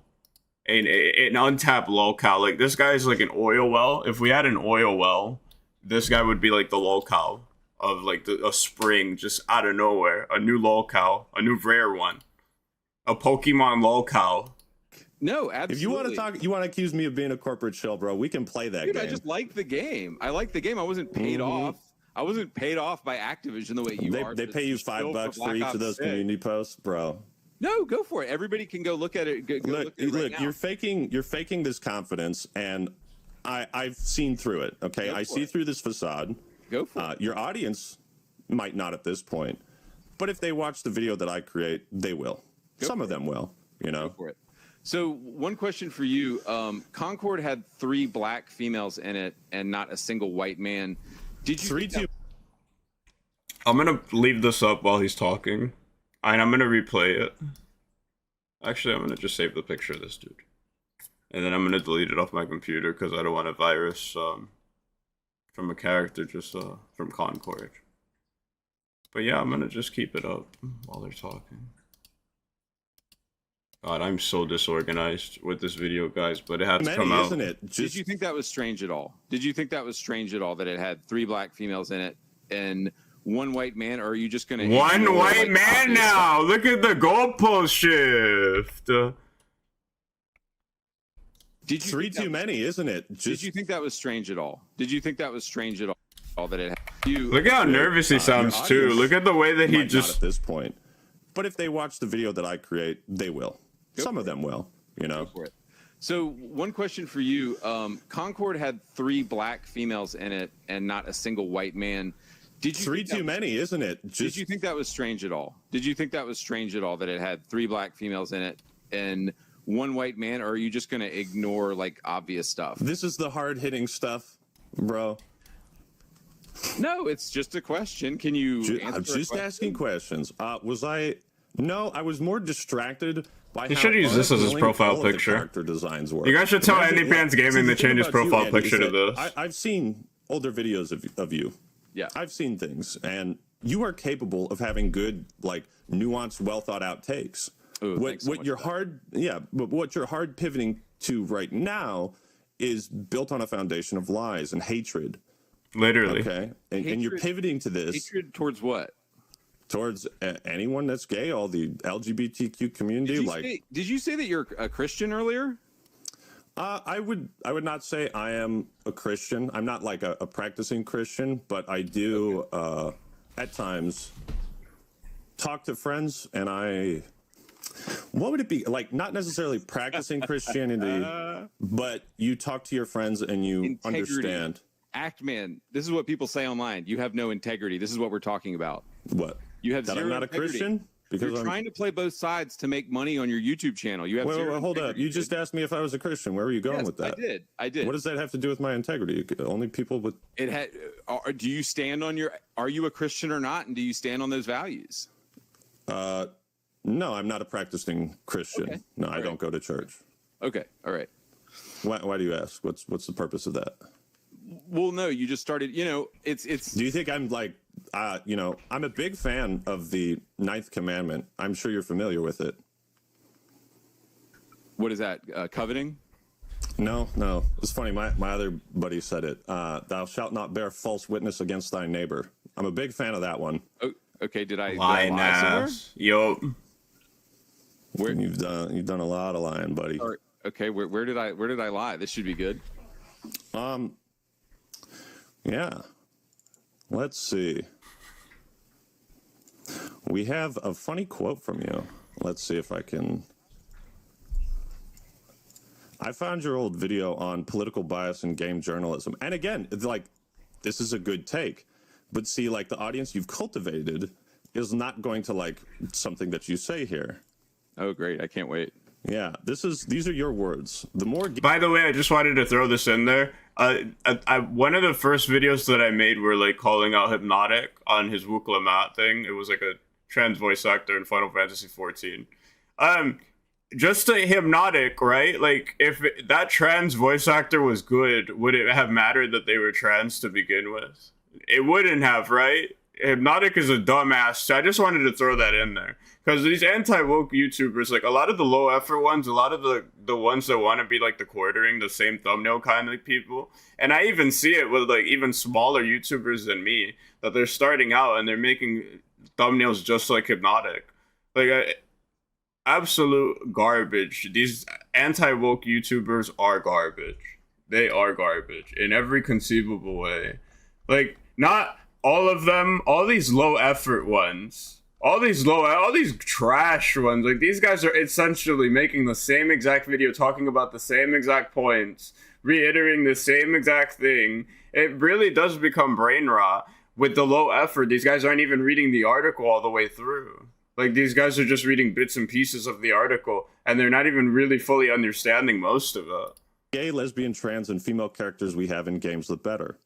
An untapped lol cow. Like, this guy is like an oil well. If we had an oil well, this guy would be like the lol cow of like a spring just out of nowhere. A new lol cow. A new rare one. A Pokemon lolcow. No, absolutely. If you want to talk, you want to accuse me of being a corporate shill, bro, we can play that game. I just like the game. I like the game. I wasn't paid off. I wasn't paid off by Activision the way you are. They pay you $5 for each of those community posts, bro. No, go for it. Everybody can go look at it. Look, you're faking this confidence, and I've seen through it. Okay, I see through this facade. Go for it. Your audience might not at this point, but if they watch the video that I create, they will. Some of them will, you know. Go for it. So one question for you. Concord had 3 black females in it and not a single white man. Did you... I'm going to leave this up while he's talking. And I'm going to replay it. Actually, I'm going to just save the picture of this dude. And then I'm going to delete it off my computer because I don't want a virus from a character just from Concord. But yeah, I'm gonna just keep it up while they're talking. God, I'm so disorganized with this video, guys, but it had to come out. Isn't it? Did you think that was strange at all? Did you think that was strange at all that it had 3 black females in it and 1 white man, or are you just gonna one white man now? Look at the goalpost shift. Did you 3 too many, isn't it? Did you think that was strange at all? Did you think that was strange at all that it had you? Look how nervous he sounds too. Look at the way that he just. Not at this point, but if they watch the video that I create, they will. Some of them will, you know. Go for it. So one question for you. Concord had 3 black females in it and not a single white man. Did you 3 too many, isn't it? Did you think that was strange at all? Did you think that was strange at all that it had 3 black females in it and 1 white man, or are you just going to ignore like obvious stuff? This is the hard-hitting stuff, bro. No, it's just a question. Can you answer I'm just asking questions. Was I? No, I was more distracted by He how should use this as his unappealing profile all of the picture. character designs were. You guys should tell Imagine, AndyPants Gaming to change his profile picture to this. I've seen older videos of you. Yeah. I've seen things, and you are capable of having good, like, nuanced, well thought out takes. Ooh, What you're but what you're hard pivoting to right now is built on a foundation of lies and hatred. Literally. Okay, and you're pivoting to this hatred towards what? Towards anyone that's gay, all the LGBTQ community. Did you say that you're a Christian earlier? I would not say I am a Christian. I'm not like a practicing Christian, but I do at times talk to friends, and what would it be like? Not necessarily practicing Christianity, but you talk to your friends and you understand. Actman, this is what people say online. You have no integrity. This is what we're talking about. What? You have that zero I'm not integrity. A Christian? Because you're trying to play both sides to make money on your YouTube channel. You have Wait, hold up. You just asked me if I was a Christian. Where were you going with that? I did. What does that have to do with my integrity? Only people with it had. Do you stand on your? Are you a Christian or not? And do you stand on those values? No, I'm not a practicing Christian. Okay. No, I don't go to church. Okay, all right. Why do you ask? What's the purpose of that? Well, no, you just started. You know, it's. Do you think I'm like, I'm a big fan of the 9th commandment. I'm sure you're familiar with it. What is that? Coveting? No. It's funny. My other buddy said it. Thou shalt not bear false witness against thy neighbor. I'm a big fan of that one. Oh, okay. Did I Lying lie somewhere? ass. Yup. Where you've done a lot of lying, buddy. Okay. Where did I lie? This should be good. Yeah. Let's see. We have a funny quote from you. Let's see if I can. I found your old video on political bias in game journalism. And again, it's like, this is a good take. But see, like, the audience you've cultivated is not going to like something that you say here. Oh, great. I can't wait. Yeah, these are your words. The more. By the way, I just wanted to throw this in there. One of the first videos that I made were like calling out Hypnotic on his Wukla Mat thing. It was like a trans voice actor in Final Fantasy 14. Just a Hypnotic, right? Like, if that trans voice actor was good, would it have mattered that they were trans to begin with? It wouldn't have, right? Hypnotic is a dumbass. So I just wanted to throw that in there. Because these anti-woke YouTubers, like a lot of the low effort ones, a lot of the ones that want to be like the quartering, the same thumbnail kind of people. And I even see it with like even smaller YouTubers than me, that they're starting out and they're making thumbnails just like Hypnotic. Like, absolute garbage. These anti-woke YouTubers are garbage. They are garbage in every conceivable way. Like, not all of them, all these low effort ones. All these trash ones, like these guys are essentially making the same exact video, talking about the same exact points, reiterating the same exact thing. It really does become brain rot with the low effort. These guys aren't even reading the article all the way through. Like, these guys are just reading bits and pieces of the article, and they're not even really fully understanding most of it. Gay, lesbian, trans, and female characters we have in games, the better.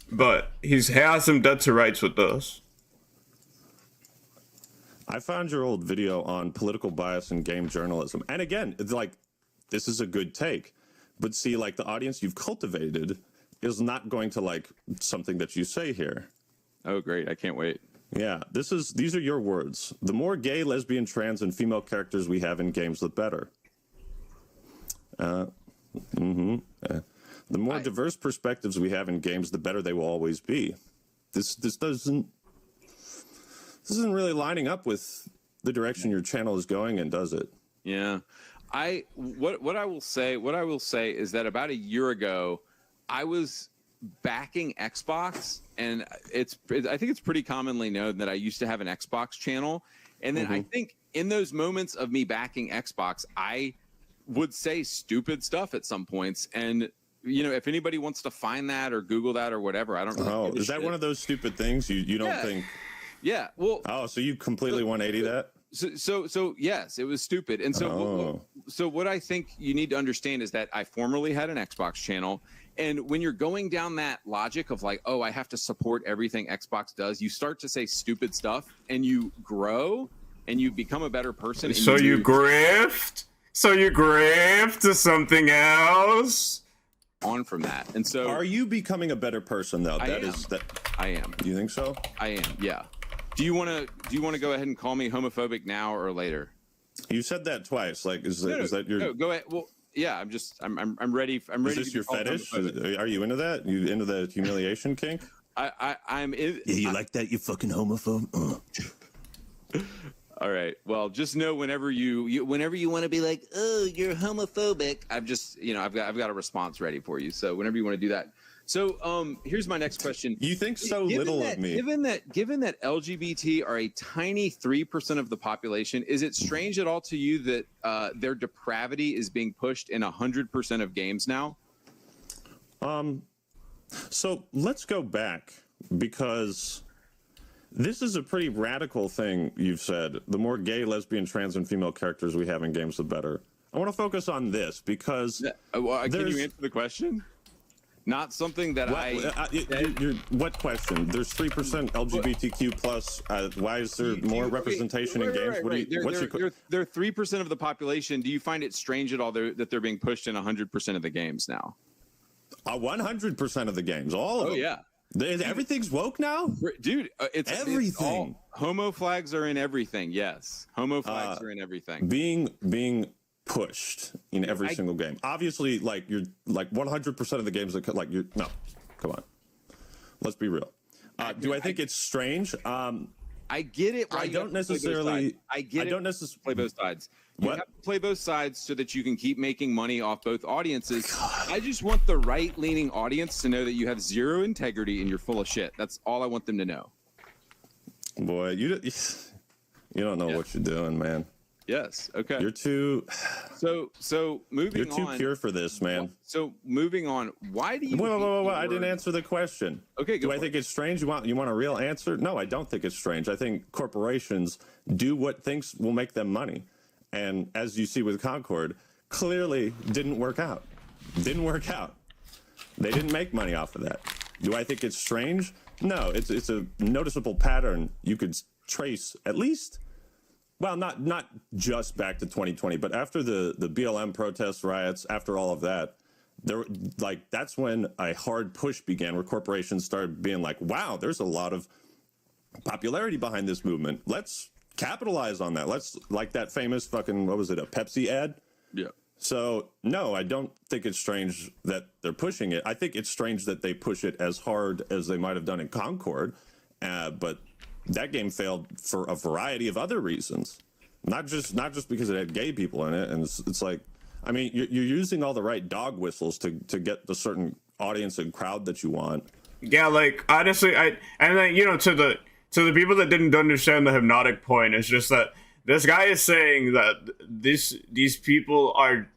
But he has some dead to rights with us. I found your old video on political bias in game journalism. And again, it's like, this is a good take. But see, like, the audience you've cultivated is not going to like something that you say here. Oh, great. I can't wait. Yeah, these are your words. The more gay, lesbian, trans, and female characters we have in games, the better. The more diverse perspectives we have in games, the better they will always be. This isn't really lining up with the direction your channel is going in, does it? Yeah. What I will say is that about a year ago, I was backing Xbox, and I think it's pretty commonly known that I used to have an Xbox channel. And then I think in those moments of me backing Xbox, I would say stupid stuff at some points. And, you know, if anybody wants to find that or Google that or whatever, I don't really give a is that shit. one of those stupid things you don't think? Yeah. Well, so you completely 180 that? So yes, it was stupid. And so what I think you need to understand is that I formerly had an Xbox channel. And when you're going down that logic of like, oh, I have to support everything Xbox does, you start to say stupid stuff and you grow and you become a better person. And So you grift to something else on from that. And so are you becoming a better person though? I am. Do you think so? I am. Yeah. Do you want to go ahead and call me homophobic now or later? You said that twice. Like, is that your? No, go ahead. Well, yeah. I'm ready. I'm ready. Is this your fetish? Are you into that? You into the humiliation kink? I'm in. Yeah, you like that? You fucking homophobe. All right. Well, just know whenever you want to be like, oh, you're homophobic. I've got a response ready for you. So whenever you want to do that. So here's my next question. You think so little of me. Given that LGBT are a tiny 3% of the population, is it strange at all to you that their depravity is being pushed in 100% of games now? So let's go back, because this is a pretty radical thing you've said. The more gay, lesbian, trans, and female characters we have in games, the better. I want to focus on this because can you answer the question? Not something that what question? There's 3% LGBTQ plus. Why is there more representation in games? They're 3% of the population. Do you find it strange at all that they're being pushed in 100% of the games now? 100% of the games, all of them. Yeah. Everything's woke now, dude. It's everything. Homo flags are in everything. Yes, homo flags are in everything. Being pushed in every single game. Obviously, like you're like 100% of the games that like you're no. Come on, let's be real. Do I think it's strange? I get it. I don't necessarily. I don't necessarily play both sides. You have to play both sides so that you can keep making money off both audiences. I just want the right-leaning audience to know that you have zero integrity and you're full of shit. That's all I want them to know. Boy, you don't know what you're doing, man. Yes. Okay. You're too. So moving on. You're too pure for this, man. So moving on. Why do you? Whoa! I didn't answer the question. Okay. Do I think it's strange? You want a real answer? No, I don't think it's strange. I think corporations do what thinks will make them money, and as you see with Concord, clearly didn't work out. They didn't make money off of that. Do I think it's strange? No, it's a noticeable pattern you could trace at least. Well, not just back to 2020, but after the BLM protests, riots, after all of that, that's when a hard push began, where corporations started being like, wow, there's a lot of popularity behind this movement. Let's capitalize on that. Let's, like that famous fucking, what was it, a Pepsi ad? Yeah. So, no, I don't think it's strange that they're pushing it. I think it's strange that they push it as hard as they might have done in Concord, but that game failed for a variety of other reasons, not just because it had gay people in it. And it's like, I mean, you're using all the right dog whistles to get the certain audience and crowd that you want. Yeah, like honestly, to the people that didn't understand the hypnotic point, it's just that this guy is saying that these people are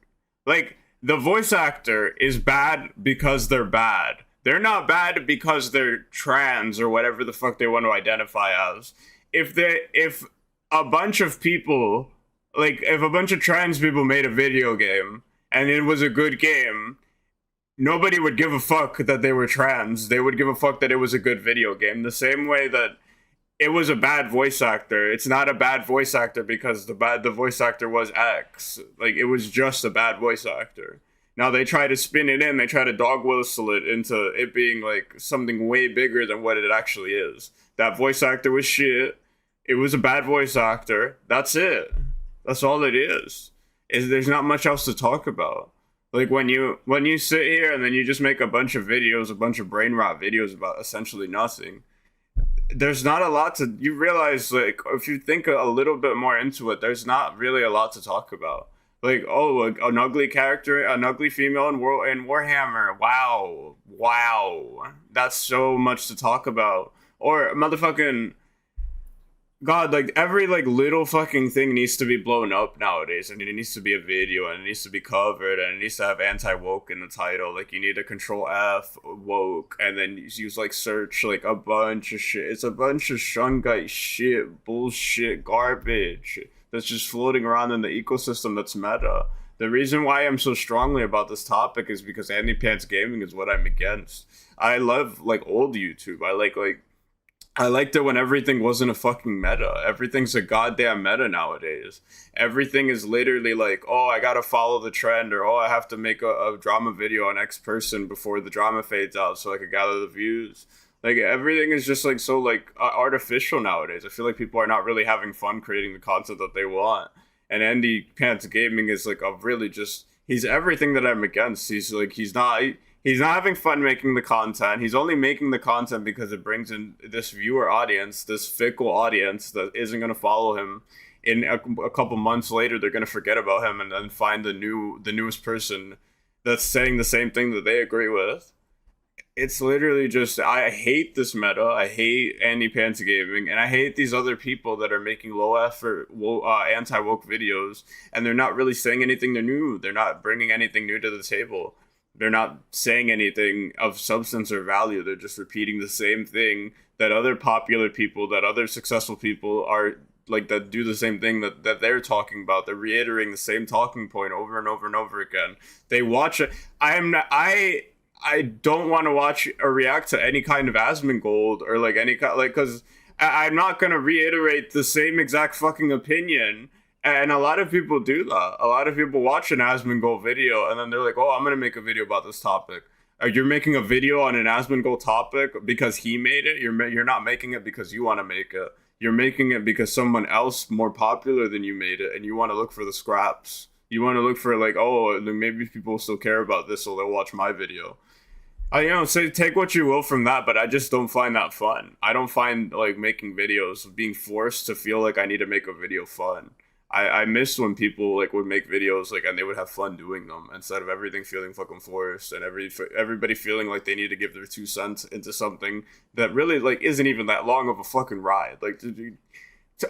like, the voice actor is bad because they're bad. They're not bad because they're trans or whatever the fuck they want to identify as. If a bunch of people, like if a bunch of trans people made a video game and it was a good game, nobody would give a fuck that they were trans. They would give a fuck that it was a good video game. The same way that it was a bad voice actor. It's not a bad voice actor because the voice actor was X. Like, it was just a bad voice actor. Now they try to spin it in, they try to dog whistle it into it being like something way bigger than what it actually is. That voice actor was shit. It was a bad voice actor. That's it. That's all it is. There's not much else to talk about. Like when you sit here and then you just make a bunch of videos, a bunch of brain rot videos about essentially nothing. There's not a lot to, you realize, like, if you think a little bit more into it, there's not really a lot to talk about. Like, oh, an ugly character, an ugly female in Warhammer. Wow. That's so much to talk about. Or motherfucking, God, like, every, like, little fucking thing needs to be blown up nowadays. And it needs to be a video, and it needs to be covered, and it needs to have anti-woke in the title. Like, you need to control F, woke, and then use, like, search, like, a bunch of shit. It's a bunch of shungite shit, bullshit, garbage that's just floating around in the ecosystem that's meta. The reason why I'm so strongly about this topic is because AndyPants Gaming is what I'm against. I love, like, old YouTube. I liked it when everything wasn't a fucking meta. Everything's a goddamn meta nowadays. Everything is literally like, oh, I gotta follow the trend, or oh, I have to make a drama video on X person before the drama fades out so I can gather the views. Like, everything is just like so like artificial nowadays. I feel like people are not really having fun creating the content that they want. And AndyPants Gaming is like a really just, he's everything that I'm against. He's not having fun making the content. He's only making the content because it brings in this viewer audience, this fickle audience that isn't going to follow him. In a couple months later, they're going to forget about him and then find the newest person that's saying the same thing that they agree with. It's literally just, I hate this meta. I hate AndyPants Gaming, and I hate these other people that are making low effort, anti-woke videos, and they're not really saying anything new. They're not bringing anything new to the table. They're not saying anything of substance or value. They're just repeating the same thing that other popular people, that other successful people are like, that do the same thing that they're talking about. They're reiterating the same talking point over and over and over again. They watch it. I don't want to watch or react to any kind of Asmongold or like any kind, like, because I'm not going to reiterate the same exact fucking opinion. And a lot of people do that. A lot of people watch an Asmongold video and then they're like, oh, I'm going to make a video about this topic. You're making a video on an Asmongold topic because he made it. You're not making it because you want to make it. You're making it because someone else more popular than you made it, and you want to look for the scraps. You want to look for like, oh, maybe people still care about this, so they'll watch my video. Say take what you will from that, but I just don't find that fun. I don't find like making videos, being forced to feel like I need to make a video fun. I miss when people like would make videos like and they would have fun doing them instead of everything feeling fucking forced and everybody feeling like they need to give their 2 cents into something that really like isn't even that long of a fucking ride. Like,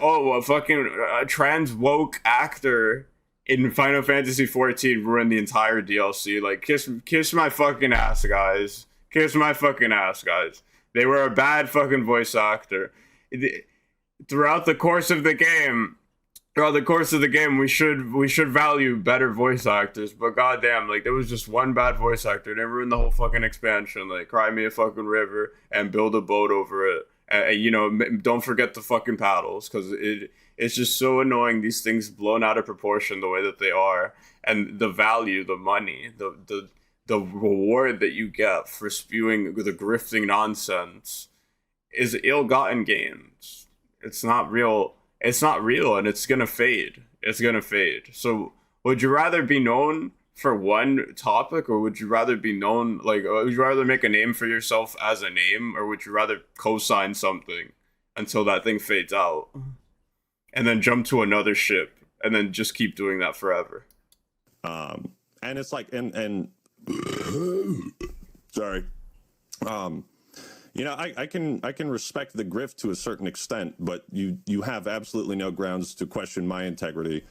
a fucking trans woke actor in Final Fantasy 14 ruined the entire DLC. Like, kiss my fucking ass, guys. Kiss my fucking ass, guys. They were a bad fucking voice actor. Throughout the course of the game, we should value better voice actors. But goddamn, like, there was just one bad voice actor. They ruined the whole fucking expansion. Like, cry me a fucking river and build a boat over it. And don't forget the fucking paddles, because it's just so annoying. These things blown out of proportion the way that they are, and the value, the money, the reward that you get for spewing the grifting nonsense is ill-gotten gains. It's not real. It's not real, and it's gonna fade. It's gonna fade. So, would you rather be known for one topic, or would you rather be known, like, would you rather make a name for yourself as a name, or would you rather co-sign something until that thing fades out, and then jump to another ship, and then just keep doing that forever? And it's like, and sorry, I can respect the grift to a certain extent, but you have absolutely no grounds to question my integrity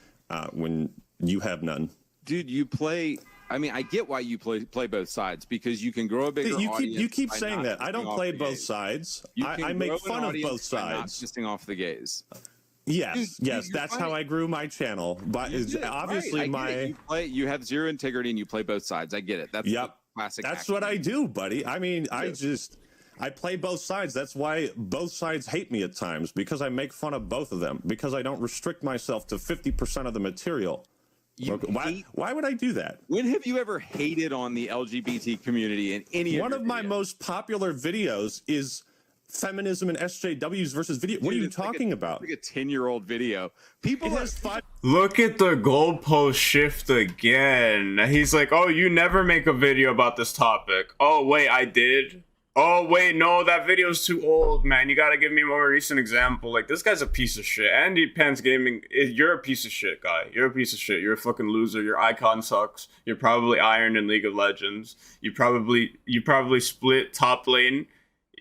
when you have none. Dude, you play. I mean, I get why you play both sides, because you can grow a bigger audience. You keep saying that. I don't play both sides. I make fun of both sides. Not pissing off the gays. Yes, dude, that's how I grew my channel. But obviously right. You have zero integrity and you play both sides. I get it. That's classic. That's what I do, buddy. I mean, I play both sides. That's why both sides hate me at times, because I make fun of both of them, because I don't restrict myself to 50% of the material. Why would I do that? When have you ever hated on the LGBT community in any One of my most popular videos is feminism and SJWs versus video. What are you talking about? Like a 10-year-old video. People has fun. Look at the goalpost shift again. He's like, oh, you never make a video about this topic. Oh, wait, I did? Oh, wait, no, that video's too old, man. You gotta give me a more recent example. Like, this guy's a piece of shit. AndyPants Gaming, you're a piece of shit, guy. You're a piece of shit. You're a fucking loser. Your icon sucks. You're probably iron in League of Legends. You probably split top lane.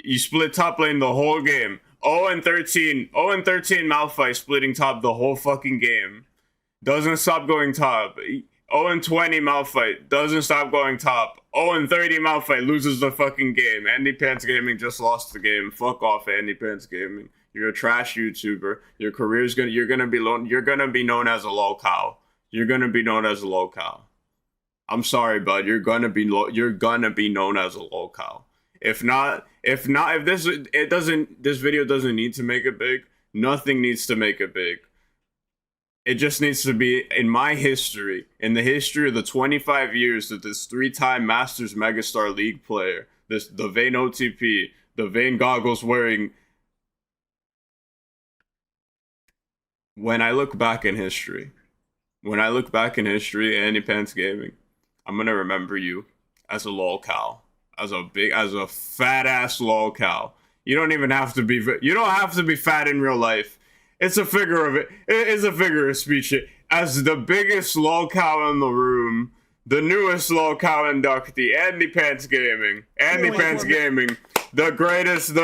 You split top lane the whole game. 0-13. 0-13 Malphite splitting top the whole fucking game. Doesn't stop going top. 0-20 Malphite doesn't stop going top. 0-30 Malphite loses the fucking game. AndyPants Gaming just lost the game. Fuck off, AndyPants Gaming. You're a trash YouTuber. Your career's you're gonna be known as a lolcow. You're gonna be known as a lolcow. I'm sorry, bud. You're gonna be known as a lolcow. If this video doesn't need to make it big. Nothing needs to make it big. It just needs to be in my history, in the history of the 25 years that this 3-time Masters Megastar League player, the Vayne OTP, the Vayne goggles wearing. When I look back in history, AndyPants Gaming, I'm gonna remember you as a lolcow, as a fat ass lolcow. You don't have to be fat in real life. It's a figure of speech. As the biggest lolcow in the room, the newest lolcow inductee, AndyPants Gaming. AndyPants Gaming, the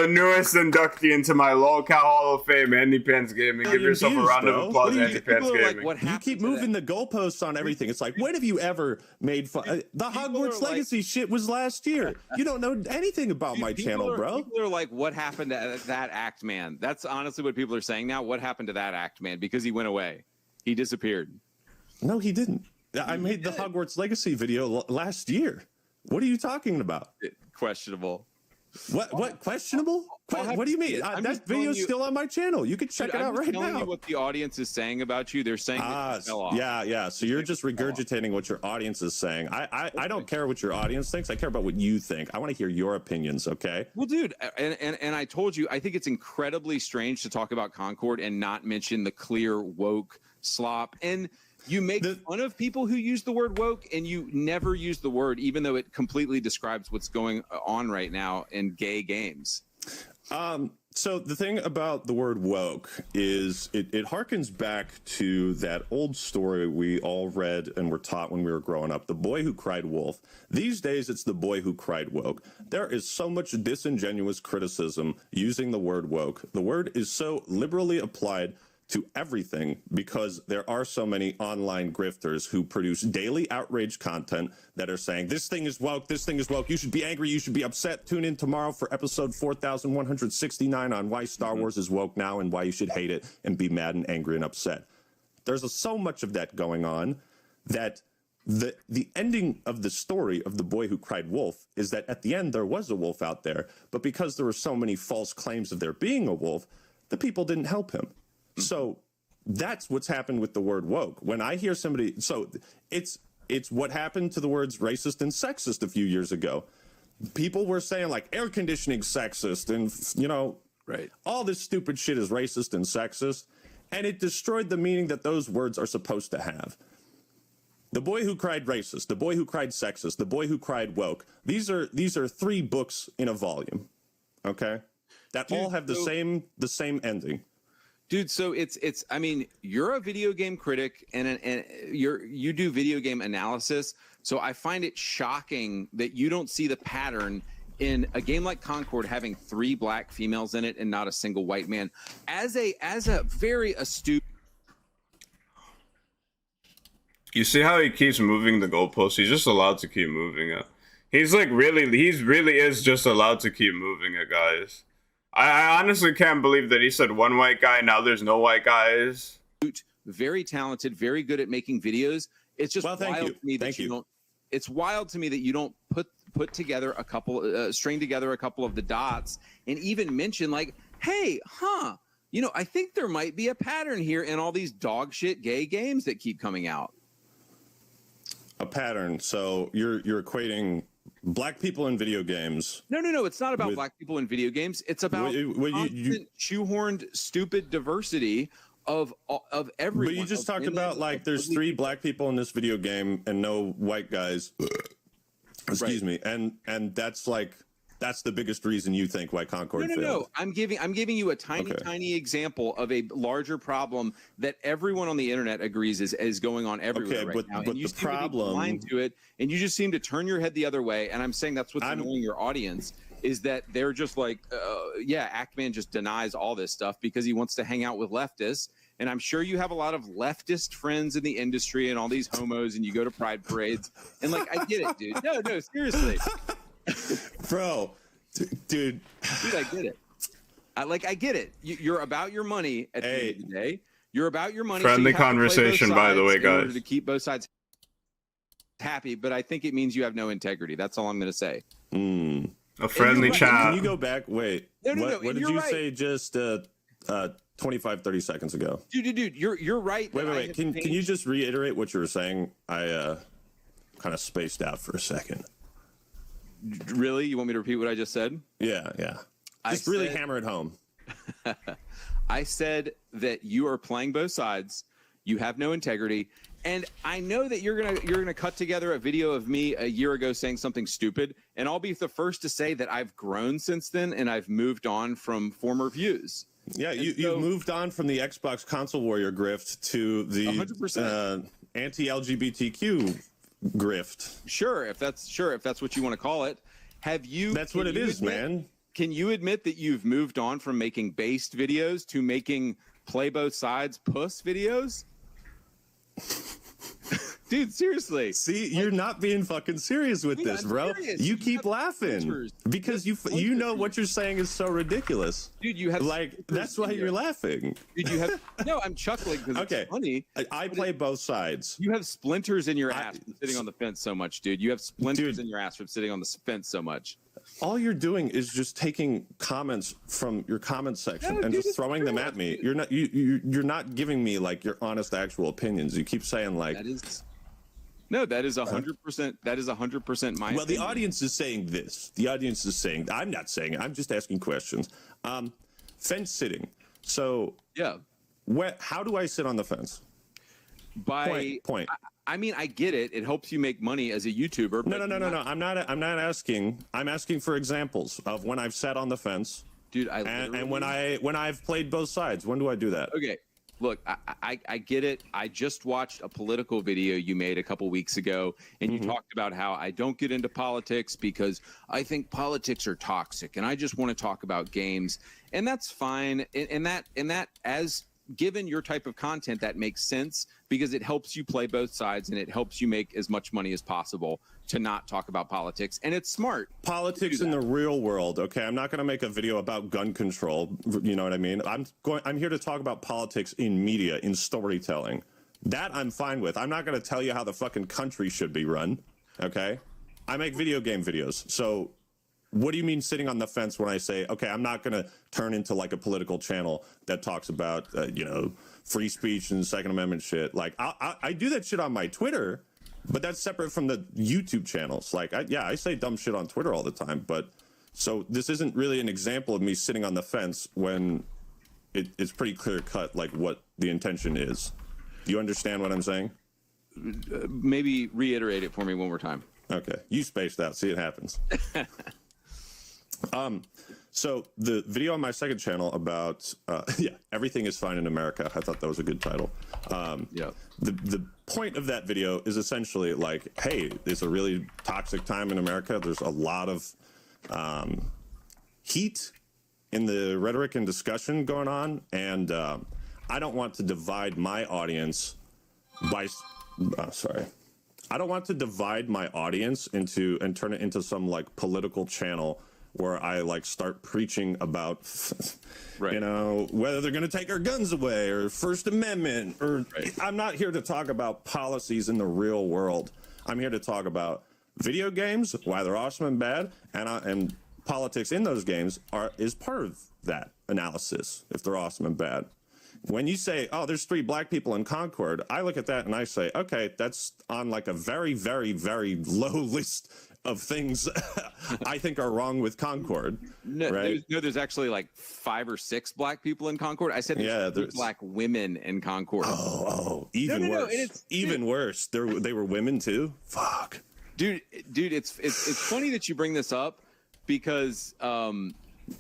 newest inductee into my lolcow Hall of Fame. AndyPants Gaming. Give yourself a round of applause, AndyPants Gaming. Like, you keep moving the goalposts on everything. It's like, when have you ever made fun? The Hogwarts Legacy shit was last year. You don't know anything about my channel, bro. People are like, what happened to that Actman? That's honestly what people are saying now. What happened to that Actman? Because he went away. He disappeared. No, he didn't. I made the Hogwarts Legacy video last year. What are you talking about? Questionable. What questionable? What do you mean? That video's still on my channel. You can check it out right now. I'm telling you what the audience is saying about you. They're saying that you fell off. Yeah. So you're just regurgitating what your audience is saying. I don't care what your audience thinks. I care about what you think. I want to hear your opinions, okay? Well, dude, and I told you, I think it's incredibly strange to talk about Concord and not mention the clear woke slop. And you make fun of people who use the word woke, and you never use the word, even though it completely describes what's going on right now in gay games. So the thing about the word woke is it harkens back to that old story we all read and were taught when we were growing up, The Boy Who Cried Wolf. These days, it's The Boy Who Cried Woke. There is so much disingenuous criticism using the word woke. The word is so liberally applied to everything because there are so many online grifters who produce daily outrage content that are saying, this thing is woke, you should be angry, you should be upset. Tune in tomorrow for episode 4169 on why Star Wars is woke now and why you should hate it and be mad and angry and upset. There's so much of that going on that the ending of the story of The Boy Who Cried Wolf is that at the end there was a wolf out there, but because there were so many false claims of there being a wolf, the people didn't help him. So that's what's happened with the word woke. When I hear somebody, so it's what happened to the words racist and sexist a few years ago. People were saying like air conditioning sexist and, right, all this stupid shit is racist and sexist. And it destroyed the meaning that those words are supposed to have. The Boy Who Cried Racist, The Boy Who Cried Sexist, The Boy Who Cried Woke. These are 3 books in a volume. Okay? That all have the same ending. Dude, so it's I mean, you're a video game critic and you do video game analysis. So I find it shocking that you don't see the pattern in a game like Concord having 3 black females in it and not a single white man. As a very astute. You see how he keeps moving the goalpost? He's just allowed to keep moving it. He really is just allowed to keep moving it, guys. I honestly can't believe that he said one white guy, now there's no white guys. Very talented, very good at making videos. It's just wild to me that you don't. It's wild to me that you don't put together a couple, string together a couple of the dots, and even mention like, hey, I think there might be a pattern here in all these dog shit gay games that keep coming out. a pattern. So you're equating black people in video games. No. It's not about black people in video games. It's about constant shoehorned, stupid diversity of everyone. But you just talked about like there's 3 black people in this video game and no white guys. Excuse me, and that's the biggest reason you think why Concord failed. No. I'm giving you a tiny example of a larger problem that everyone on the internet agrees is going on everywhere right now. But and you the seem problem, to be blind to it, and you just seem to turn your head the other way. And I'm saying that's what's annoying your audience is that they're just like, Actman just denies all this stuff because he wants to hang out with leftists. And I'm sure you have a lot of leftist friends in the industry and all these homos, and you go to pride parades. And like, I get it, dude. No, seriously. Bro, dude, I get it. I get it. You're about your money at the end of the day. You're about your money. Friendly so you conversation, by the way, guys. In order to keep both sides happy, but I think it means you have no integrity. That's all I'm going to say. A friendly chat. Can you go back? Wait. No. What did you say just 25, 30 seconds ago? Dude, you're right. Wait. Can you just reiterate what you were saying? I kind of spaced out for a second. Really? You want me to repeat what I just said? Yeah. Just really hammer it home. I said that you are playing both sides. You have no integrity. And I know that you're gonna cut together a video of me a year ago saying something stupid, and I'll be the first to say that I've grown since then and I've moved on from former views. Yeah, you moved on from the Xbox console warrior grift to the 100%. Anti-LGBTQ grift. Sure, if that's what you want to call it. That's what it is, man. Can you admit that you've moved on from making based videos to making play both sides puss videos? Dude, seriously. See, you're not being fucking serious with this, bro. Serious. You keep laughing because you know what you're saying is so ridiculous. Dude, you have that's why you're laughing. Dude, you have no. I'm chuckling because it's funny. I play both sides. You have splinters in your ass from sitting on the fence so much, dude. You have splinters in your ass from sitting on the fence so much. All you're doing is just taking comments from your comment section and just throwing them at me. You're not giving me like your honest, actual opinions. You keep saying like that is 100%. That is 100% my. Well, the audience is saying this. The audience is saying. I'm not saying it. I'm just asking questions. Fence sitting. So yeah, how do I sit on the fence? Point. I mean, I get it. It helps you make money as a YouTuber. No. I'm not asking. I'm asking for examples of when I've sat on the fence, dude. And when I've played both sides. When do I do that? Okay. Look, I get it. I just watched a political video you made a couple weeks ago, and you talked about how I don't get into politics because I think politics are toxic, and I just want to talk about games, and that's fine. And that as given your type of content, that makes sense because it helps you play both sides and it helps you make as much money as possible to not talk about politics. And it's smart. Politics in the real world. Okay. I'm not going to make a video about gun control. You know what I mean? I'm here to talk about politics in media, in storytelling. That I'm fine with. I'm not going to tell you how the fucking country should be run. Okay. I make video game videos. So what do you mean sitting on the fence when I say, okay, I'm not going to turn into like a political channel that talks about, free speech and Second Amendment shit. Like I do that shit on my Twitter, but that's separate from the YouTube channels. Like, I say dumb shit on Twitter all the time, but so this isn't really an example of me sitting on the fence when it's pretty clear cut, like what the intention is. Do you understand what I'm saying? Maybe reiterate it for me one more time. Okay. You spaced out. See, it happens. So the video on my second channel about everything is fine in America. I thought that was a good title. The point of that video is essentially like, hey, it's a really toxic time in America. There's a lot of heat in the rhetoric and discussion going on, and I don't want to divide my audience by. I don't want to divide my audience into and turn it into some like political channel where I like start preaching about, whether they're going to take our guns away or First Amendment or I'm not here to talk about policies in the real world. I'm here to talk about video games, why they're awesome and bad, and politics in those games is part of that analysis if they're awesome and bad. when you say, oh, there's 3 black people in Concord, I look at that and I say, okay, that's on like a very, very, very low list of things I think are wrong with Concord. No, right? there's actually like 5 or 6 black people in Concord. I said there's black women in Concord. Oh, even worse. Even worse. They were women too. Fuck. Dude, it's funny that you bring this up because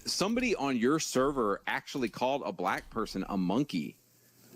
somebody on your server actually called a black person a monkey.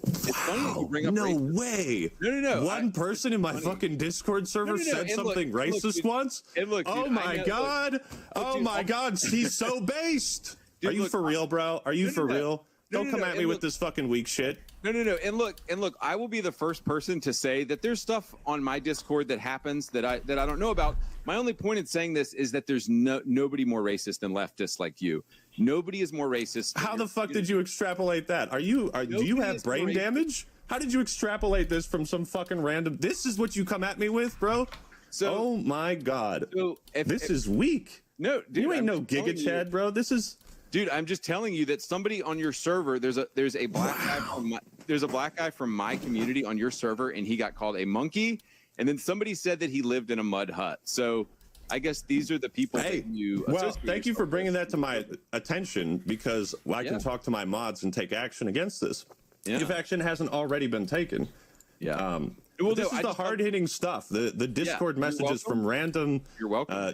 It's funny that you bring up racism. Way. No. One person in my fucking Discord server said something racist once. Oh my god. Oh my god. He's so based. Are you for real, bro? Are you for real? Don't come at me with this fucking weak shit. No. And look, I will be the first person to say that there's stuff on my Discord that happens that I don't know about. My only point in saying this is that there's nobody more racist than leftists like you. Nobody is more racist. How the fuck did you extrapolate that? Do you have brain damage? How did you extrapolate this from some fucking random? This is what you come at me with, bro? Oh my god. This is weak. No, dude, you ain't no Giga Chad, bro. This is. Dude, I'm just telling you that somebody on your server, there's a black guy from my community on your server, and he got called a monkey, and then somebody said that he lived in a mud hut. So I guess these are the people that you. Well, thank you for bringing that to my attention, because I can talk to my mods and take action against this. If action hasn't already been taken. Well, this is the hard-hitting stuff. The Discord messages from random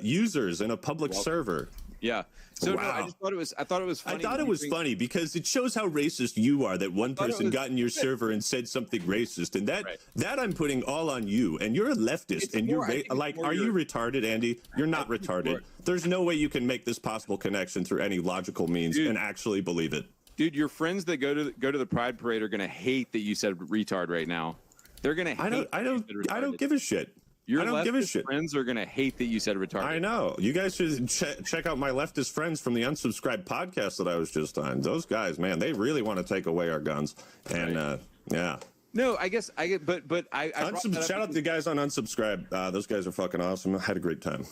users in a public server. Yeah. So I just thought it was. I thought it was funny. I thought it was funny because it shows how racist you are. That one person got in your server and said something racist, and that I'm putting all on you. And you're a leftist, and you're like, are you retarded, Andy? You're not retarded. There's no way you can make this possible connection through any logical means and actually believe it. Dude, your friends that go to the Pride Parade are gonna hate that you said retard right now. They're gonna hate. I don't give a shit. I don't give a shit. Friends are gonna hate that you said retarded. I know. You guys should check out my leftist friends from the Unsubscribed podcast that I was just on. Those guys, man, they really want to take away our guns. And yeah. No, I guess I get, but I shout out to the guys on Unsubscribe. Those guys are fucking awesome. I had a great time,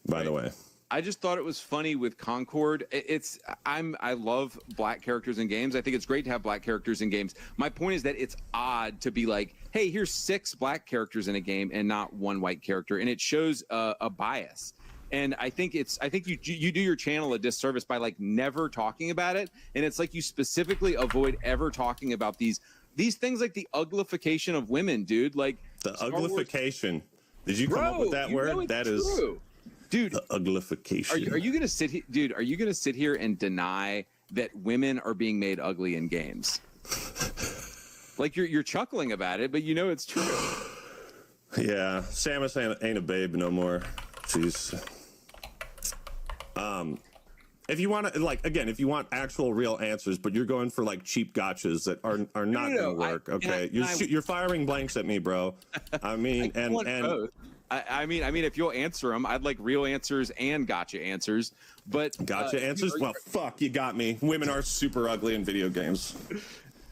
by the way. I just thought it was funny with Concord. I love black characters in games. I think it's great to have black characters in games. My point is that it's odd to be like, hey, here's 6 black characters in a game and not 1 white character, and it shows a bias. And I think you do your channel a disservice by like never talking about it, and it's like you specifically avoid ever talking about these things like the uglification of women, dude. Like the uglification. Did you come up with that word? That is true. Dude, the uglification. Are you gonna sit here, dude? Are you gonna sit here and deny that women are being made ugly in games? Like you're chuckling about it, but you know it's true. Yeah, Samus ain't a babe no more. Jeez. If you want to, like, again, if you want actual real answers, but you're going for like cheap gotchas that are not gonna work. Okay, you're firing blanks at me, bro. I mean, and both. I mean, if you'll answer them, I'd like real answers and gotcha answers. But gotcha answers? Well, fuck, you got me. Women are super ugly in video games.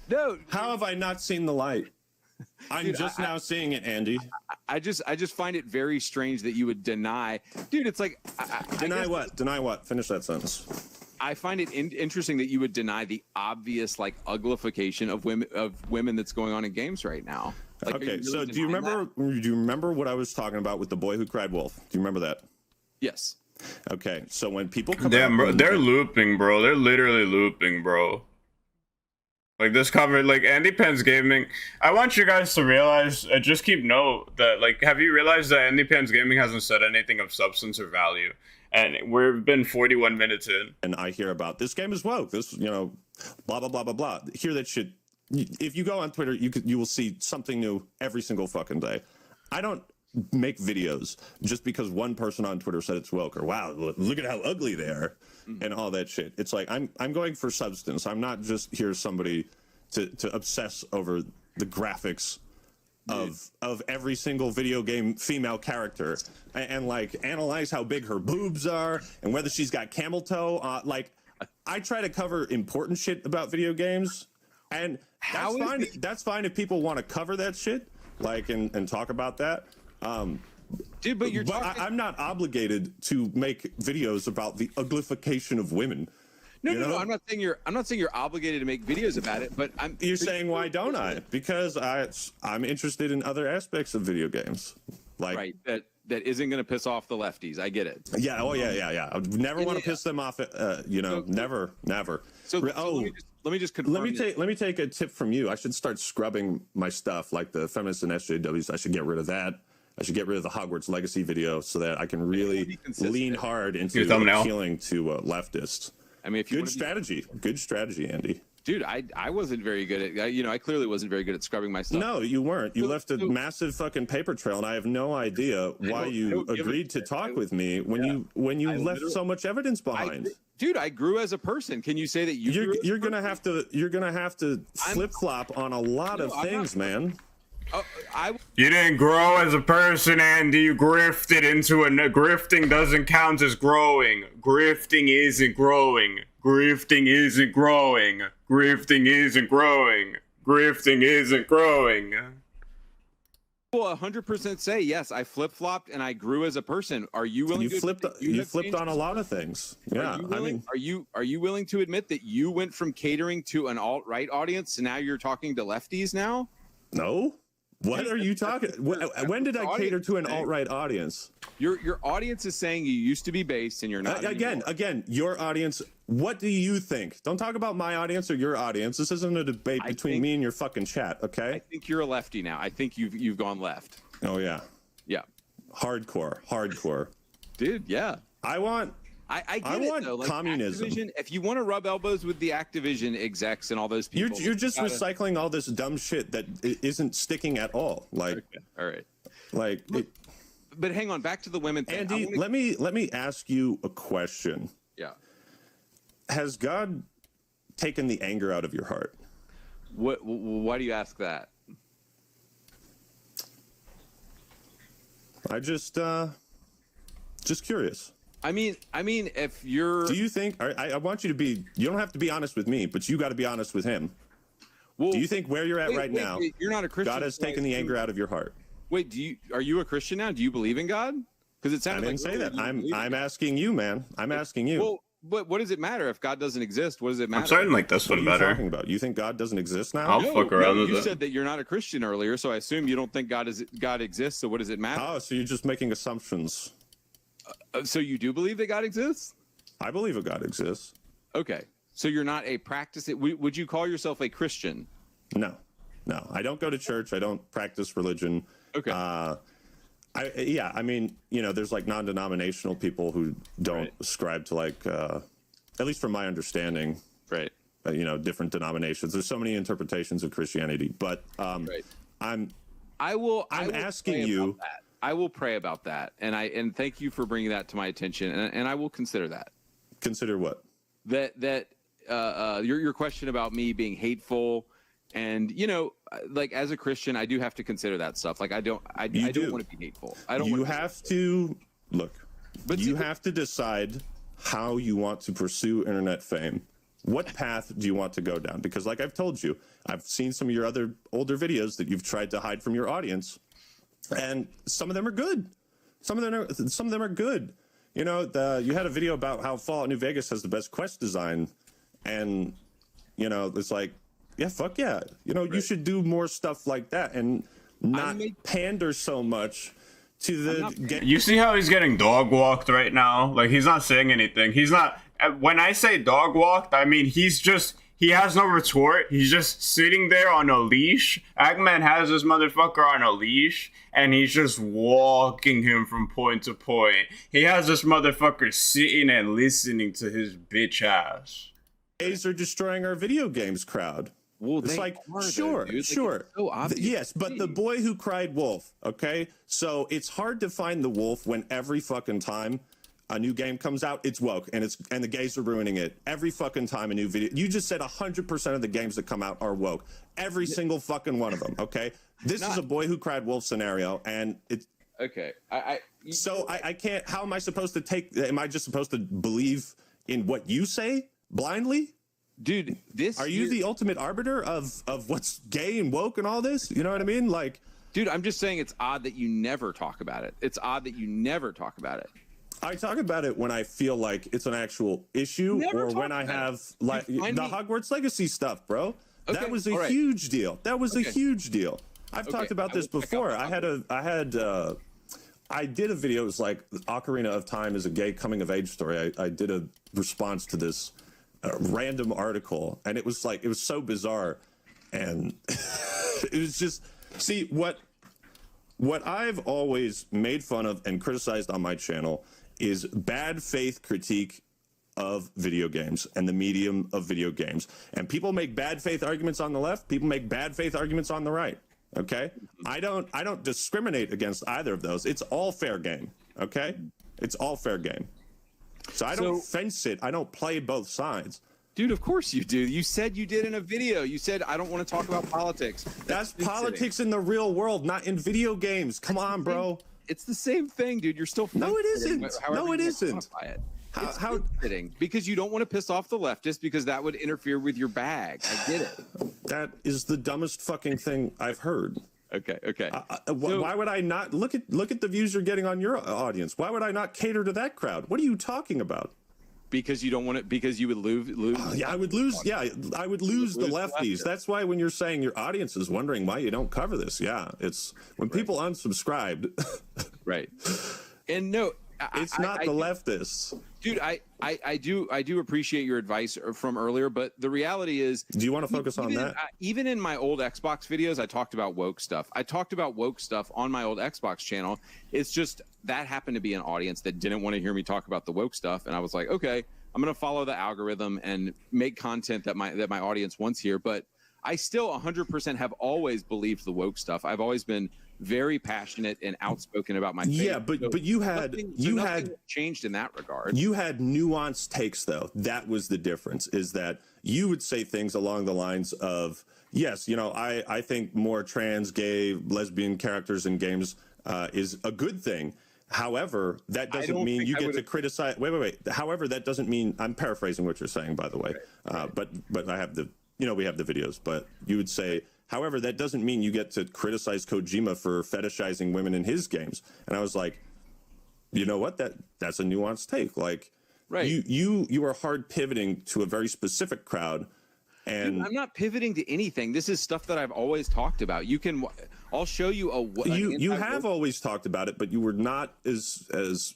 No, how have I not seen the light? I'm just now seeing it, Andy. I just find it very strange that you would deny, dude. It's like deny what? Deny what? Finish that sentence. I find it interesting that you would deny the obvious like uglification of women that's going on in games right now. Like, okay, really so do you remember what I was talking about with the boy who cried wolf? Do you remember that? Yes. Okay, so when people come bro, they're looping, bro. They're literally looping, bro. Like this cover, like AndyPants Gaming. I want you guys to realize, just keep note that, like, have you realized that AndyPants Gaming hasn't said anything of substance or value? And we've been 41 minutes in. And I hear about this game is woke. This, blah, blah, blah, blah, blah. Hear that shit. If you go on Twitter, you will see something new every single fucking day. I don't make videos just because one person on Twitter said it's woke or wow, look at how ugly they are and all that shit. It's like I'm going for substance. I'm not just here somebody to obsess over the graphics of every single video game female character and like analyze how big her boobs are and whether she's got camel toe. Like I try to cover important shit about video games, and that's fine. That's fine if people want to cover that shit, like and talk about that. Dude, but I'm not obligated to make videos about the uglification of women. No. I'm not saying you're obligated to make videos about it, but You're saying why don't I? Because I'm interested in other aspects of video games, like right that isn't going to piss off the lefties. I get it. Yeah. Oh yeah. I would never want to piss them off. Never. So let me just confirm. Let me take a tip from you. I should start scrubbing my stuff, like the feminists and SJWs. I should get rid of that. I should get rid of the Hogwarts Legacy video so that I can really lean hard into appealing to leftists. I mean, good strategy, Andy. Dude, I wasn't very good at, I clearly wasn't very good at scrubbing my stuff. No, you weren't. You left a massive fucking paper trail, and I have no idea why you agreed to talk with me when you left so much evidence behind. Dude, I grew as a person. Can you say that you're gonna have to flip flop on a lot of things, man. You didn't grow as a person, Andy. You grifted into grifting doesn't count as growing. Grifting isn't growing. Grifting isn't growing. Grifting isn't growing. Grifting isn't growing. Will 100% say yes. I flip flopped and I grew as a person. Are you willing? You flipped on a lot of things. Yeah, are you willing to admit that you went from catering to an alt-right audience to now you're talking to lefties now? No. What are you talking? When did I cater to an alt-right audience? Your audience is saying you used to be based and you're not. Again, your audience. What do you think? Don't talk about my audience or your audience. This isn't a debate between me and your fucking chat, okay? I think you're a lefty now. I think you've gone left. Oh yeah. Yeah. Hardcore. Dude, yeah. I want like communism. Activision, if you want to rub elbows with the Activision execs and all those people, you're just recycling all this dumb shit that isn't sticking at all. Like, okay. All right. Like, but hang on, back to the women thing. Andy, let me ask you a question. Yeah. Has God taken the anger out of your heart? Why do you ask that? I just curious. I mean, if you're... Do you think... I want you to be... You don't have to be honest with me, but you got to be honest with him. Well, do you think where you're at right now, you're not a Christian, God has taken the anger out of your heart? Wait, are you a Christian now? Do you believe in God? Because it sounded I didn't say that. I'm asking you, man. I'm asking you. Well, but what does it matter if God doesn't exist? What does it matter? I'm starting like this one better. What are you talking about? You think God doesn't exist now? I'll fuck around with it. You said that you're not a Christian earlier, so I assume you don't think God exists. So what does it matter? Oh, so you're just making assumptions. So you do believe that God exists? I believe a God exists. Okay. So you're not a would you call yourself a Christian? No. I don't go to church. I don't practice religion. Okay. I mean, there's like non-denominational people who don't ascribe to like, at least from my understanding, right. Different denominations. There's so many interpretations of Christianity, but I'm asking you. I will pray about that, and thank you for bringing that to my attention, and I will consider that. Consider what? That your question about me being hateful, and like as a Christian, I do have to consider that stuff. Like I don't want to be hateful. I don't. You have to look. But you have to decide how you want to pursue internet fame. What path do you want to go down? Because like I've told you, I've seen some of your other older videos that you've tried to hide from your audience. And some of them are good. Some of them are good. You had a video about how Fallout New Vegas has the best quest design, and it's like, yeah, fuck yeah. You should do more stuff like that and not pander so much to the. You see how he's getting dog walked right now? Like he's not saying anything. He's not. When I say dog walked, I mean he has no retort. He's just sitting there on a leash. Actman has this motherfucker on a leash, and he's just walking him from point to point. He has this motherfucker sitting and listening to his bitch ass. Gays are destroying our video games crowd. Well, it's like, sure. So yes, but the boy who cried wolf, okay? So it's hard to find the wolf when every fucking time a new game comes out, it's woke, and the gays are ruining it. Every fucking time a new video. You just said 100% of the games that come out are woke. Every single fucking one of them, okay? This is a boy who cried wolf scenario, and it's... Okay. I can't... How am I supposed to take... Am I just supposed to believe in what you say blindly? Dude, Are you the ultimate arbiter of what's gay and woke and all this? You know what I mean? Like... Dude, I'm just saying it's odd that you never talk about it. It's odd that you never talk about it. I talk about it when I feel like it's an actual issue, Never or talk when I about have it. like the find me- Hogwarts Legacy stuff, bro. Okay, That was a all right. huge deal. That was a Okay. huge deal. I've Okay, talked about I this will check before. out I did a video. It was like Ocarina of Time is a gay coming of age story. I did a response to this random article, and it was so bizarre, and it was just what I've always made fun of and criticized on my channel is bad faith critique of video games and the medium of video games. And people make bad faith arguments on the left, people make bad faith arguments on the right. Okay? I don't discriminate against either of those. It's all fair game. Okay? It's all fair game. So I don't fence it. I don't play both sides. Dude, of course you do. You said you did in a video. You said, I don't want to talk about politics. That's politics in the real world, not in video games. Come on, bro. It's the same thing, dude. You're still No, it fence-sitting, isn't. however No, it you isn't. quantify it. It's How fence-sitting, because you don't want to piss off the leftists because that would interfere with your bag. I get it. that is the dumbest fucking thing I've heard. Okay. Why would I not look at the views you're getting on your audience? Why would I not cater to that crowd? What are you talking about? Because you don't want it. Because you would lose. Yeah, I would lose. Yeah, I would lose the lefties. leftists. That's why when you're saying your audience is wondering why you don't cover this. Yeah, it's when people unsubscribed. Right. And no, It's not the leftists. Dude, I do appreciate your advice from earlier, but the reality is, Do you want to focus on that? Even in my old Xbox videos, I talked about woke stuff. I talked about woke stuff on my old Xbox channel. It's just that happened to be an audience that didn't want to hear me talk about the woke stuff, and I was like, okay, I'm going to follow the algorithm and make content that my audience wants here. But I still 100% have always believed the woke stuff. I've always been very passionate and outspoken about my faith. Yeah, but you had nothing changed in that regard. You had nuanced takes, though. That was the difference, is that you would say things along the lines of, yes, I think more trans, gay, lesbian characters in games is a good thing. However, that doesn't mean you get to criticize. Wait. However, that doesn't mean, I'm paraphrasing what you're saying, by the way. Right. But I have we have the videos, but you would say, however, that doesn't mean you get to criticize Kojima for fetishizing women in his games. And I was like, you know what? That's a nuanced take. Like, right. You are hard pivoting to a very specific crowd. And dude, I'm not pivoting to anything. This is stuff that I've always talked about. I'll show you you have always talked about it, but you were not as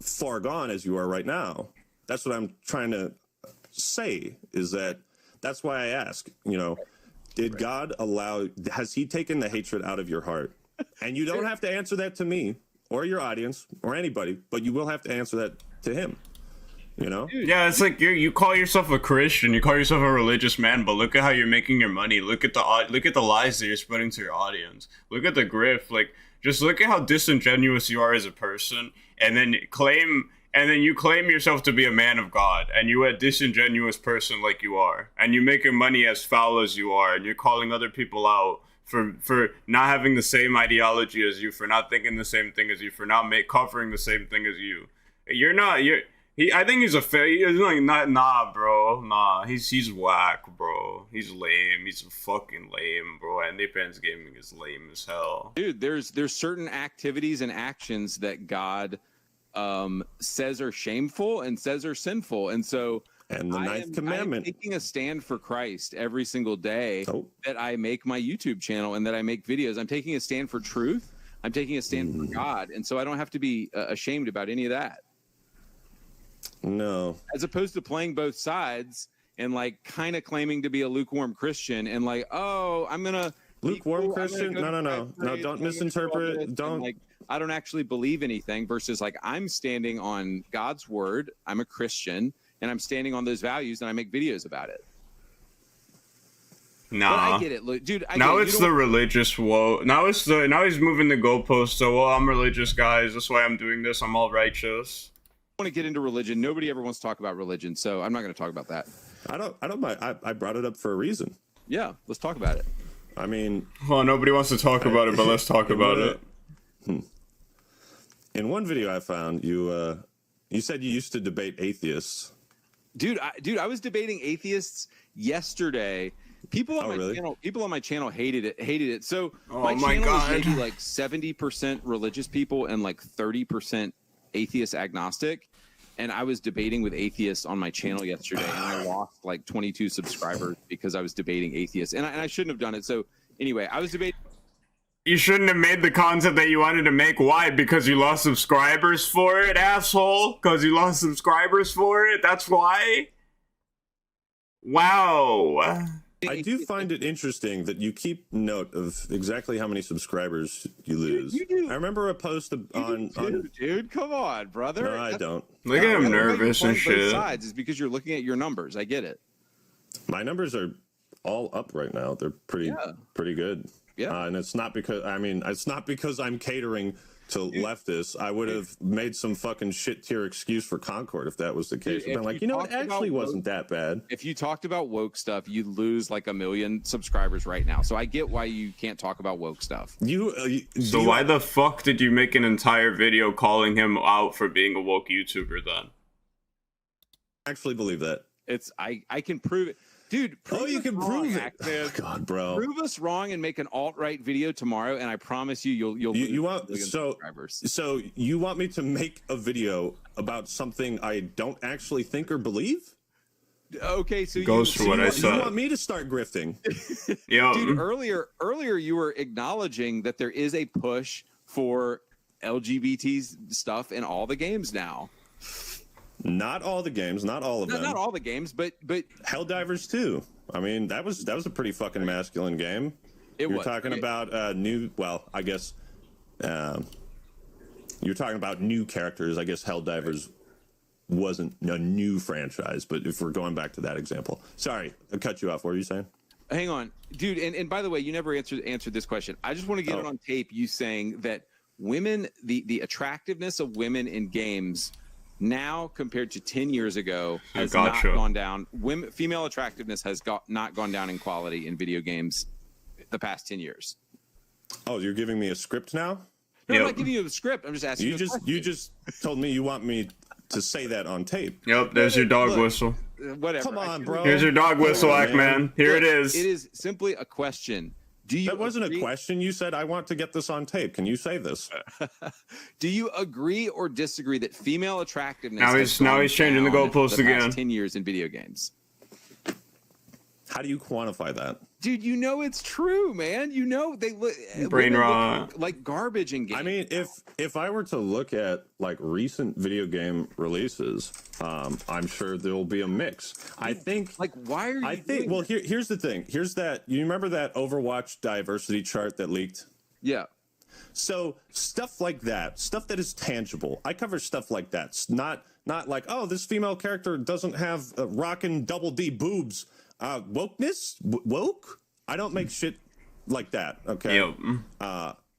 far gone as you are right now. That's what I'm trying to say, is that's why I ask, did God has he taken the hatred out of your heart? And you don't have to answer that to me or your audience or anybody, but you will have to answer that to him. Yeah, it's like you call yourself a Christian, you call yourself a religious man, but look at how you're making your money. Look at the lies that you're spreading to your audience. Look at the grift. Like, just look at how disingenuous you are as a person, and then you claim yourself to be a man of God, and you're a disingenuous person like you are, and you're making money as foul as you are, and you're calling other people out for not having the same ideology as you, for not thinking the same thing as you, for not covering the same thing as you. I think he's a failure. He's like, nah, bro. Nah, he's whack, bro. He's lame. He's fucking lame, bro. AndyPants Gaming is lame as hell. Dude, there's certain activities and actions that God says are shameful and says are sinful, and so. And the ninth commandment. I'm taking a stand for Christ every single day that I make my YouTube channel and that I make videos. I'm taking a stand for truth. I'm taking a stand for God, and so I don't have to be ashamed about any of that. No. As opposed to playing both sides and like kind of claiming to be a lukewarm Christian and like, oh, I'm gonna lukewarm Christian. No. Don't misinterpret. Don't. Like, I don't actually believe anything. Versus like, I'm standing on God's word. I'm a Christian and I'm standing on those values and I make videos about it. Nah, but I get it, dude. Now it's the religious woe. Now he's moving the goalposts. So, well, I'm religious, guys. That's why I'm doing this. I'm all righteous. Want to get into religion. Nobody ever wants to talk about religion, so I'm not going to talk about that. I don't mind. I brought it up for a reason. Yeah, let's talk about it. I mean, well, nobody wants to talk about it, but let's talk about it. In one video I found, you said you used to debate atheists. Dude, I was debating atheists yesterday. People on my channel hated it. So my channel is maybe like 70% religious people and like 30% atheist agnostic, and I was debating with atheists on my channel yesterday, and I lost like 22 subscribers because I was debating atheists, and I shouldn't have done it. So anyway, I was debating. You shouldn't have made the content that you wanted to make. Why? Because you lost subscribers for it, asshole? Because you lost subscribers for it? That's why? Wow. I do find it interesting that you keep note of exactly how many subscribers you lose. You do. I remember a post on Dude, come on, brother. No, I don't. Look at him The way you're nervous and playing both shit. sides is because you're looking at your numbers. I get it. My numbers are all up right now. They're pretty good. Yeah. And it's not because I'm catering to leftists. I would have made some fucking shit tier excuse for Concord if that was the case. Dude, I'm like, you know, it actually wasn't that bad. If you talked about woke stuff, you'd lose like 1 million subscribers right now. So I get why you can't talk about woke stuff. So why the fuck did you make an entire video calling him out for being a woke YouTuber then? Actually believe that. I can prove it. Dude, You can prove it. Oh, God, bro. Prove us wrong and make an alt-right video tomorrow, and I promise you'll You want lose subscribers. so you want me to make a video about something I don't actually think or believe? Okay, so Goes for what I You said. want me to start grifting? Yo, Dude, earlier you were acknowledging that there is a push for LGBT stuff in all the games now. Not all the games, not all of them. Not all the games, but Helldivers 2. I mean, that was a pretty fucking masculine game. You're talking about new. Well, I guess you're talking about new characters. I guess Helldivers wasn't a new franchise, but if we're going back to that example, sorry, I cut you off. What were you saying? hang on, dude. And by the way, you never answered this question. I just want to get it on tape. You saying that women, the attractiveness of women in games now compared to 10 years ago has not gone down. Female attractiveness has not gone down in quality in video games the past 10 years. Oh, you're giving me a script now? No, I'm not giving you the script. I'm just asking you just told me you want me to say that on tape. Yep, there's your dog whistle. Whatever. Come on, bro. Here's your dog whistle, Actman. Here it is. It is simply a question. That wasn't a question. You said, I want to get this on tape. Can you say this? Do you agree or disagree that female attractiveness now he's changing the goalpost again. 10 years in video games? How do you quantify that? Dude, you know it's true, man. You know they look Brain rot like garbage in games. I mean, if I were to look at like recent video game releases, I'm sure there'll be a mix. I think like why are you well here's the thing. Here's that you remember that Overwatch diversity chart that leaked? Yeah. So stuff like that, stuff that is tangible. I cover stuff like that. It's not like, oh, this female character doesn't have rockin' double D boobs. Wokeness? Woke? I don't make shit like that, okay? Yep.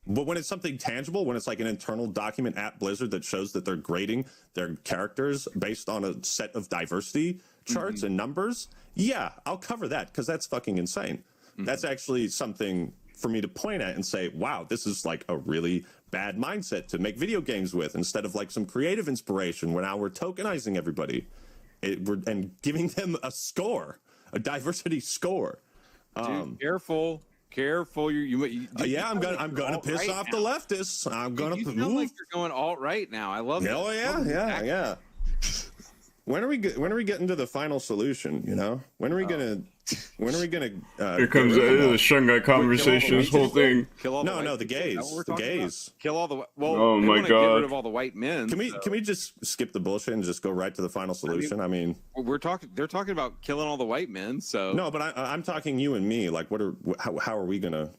But when it's something tangible, when it's like an internal document at Blizzard that shows that they're grading their characters based on a set of diversity charts and numbers, yeah, I'll cover that because that's fucking insane. That's actually something for me to point at and say, wow, this is like a really bad mindset to make video games with instead of like some creative inspiration where now we're tokenizing everybody and giving them a score. A diversity score. Dude, careful. Yeah, I'm gonna piss off the leftists. I'm gonna move. Like you're going alt right now. I love that. Oh yeah. When are we getting to the final solution? You know, when are we gonna? Here comes the Shanghai conversation. This whole thing. The gays. The gays. Kill all the. Well, oh my god. Get rid of all the white men. Can we just skip the bullshit and just go right to the final solution? I mean they're talking about killing all the white men. So no, but I'm talking you and me. Like, how are we gonna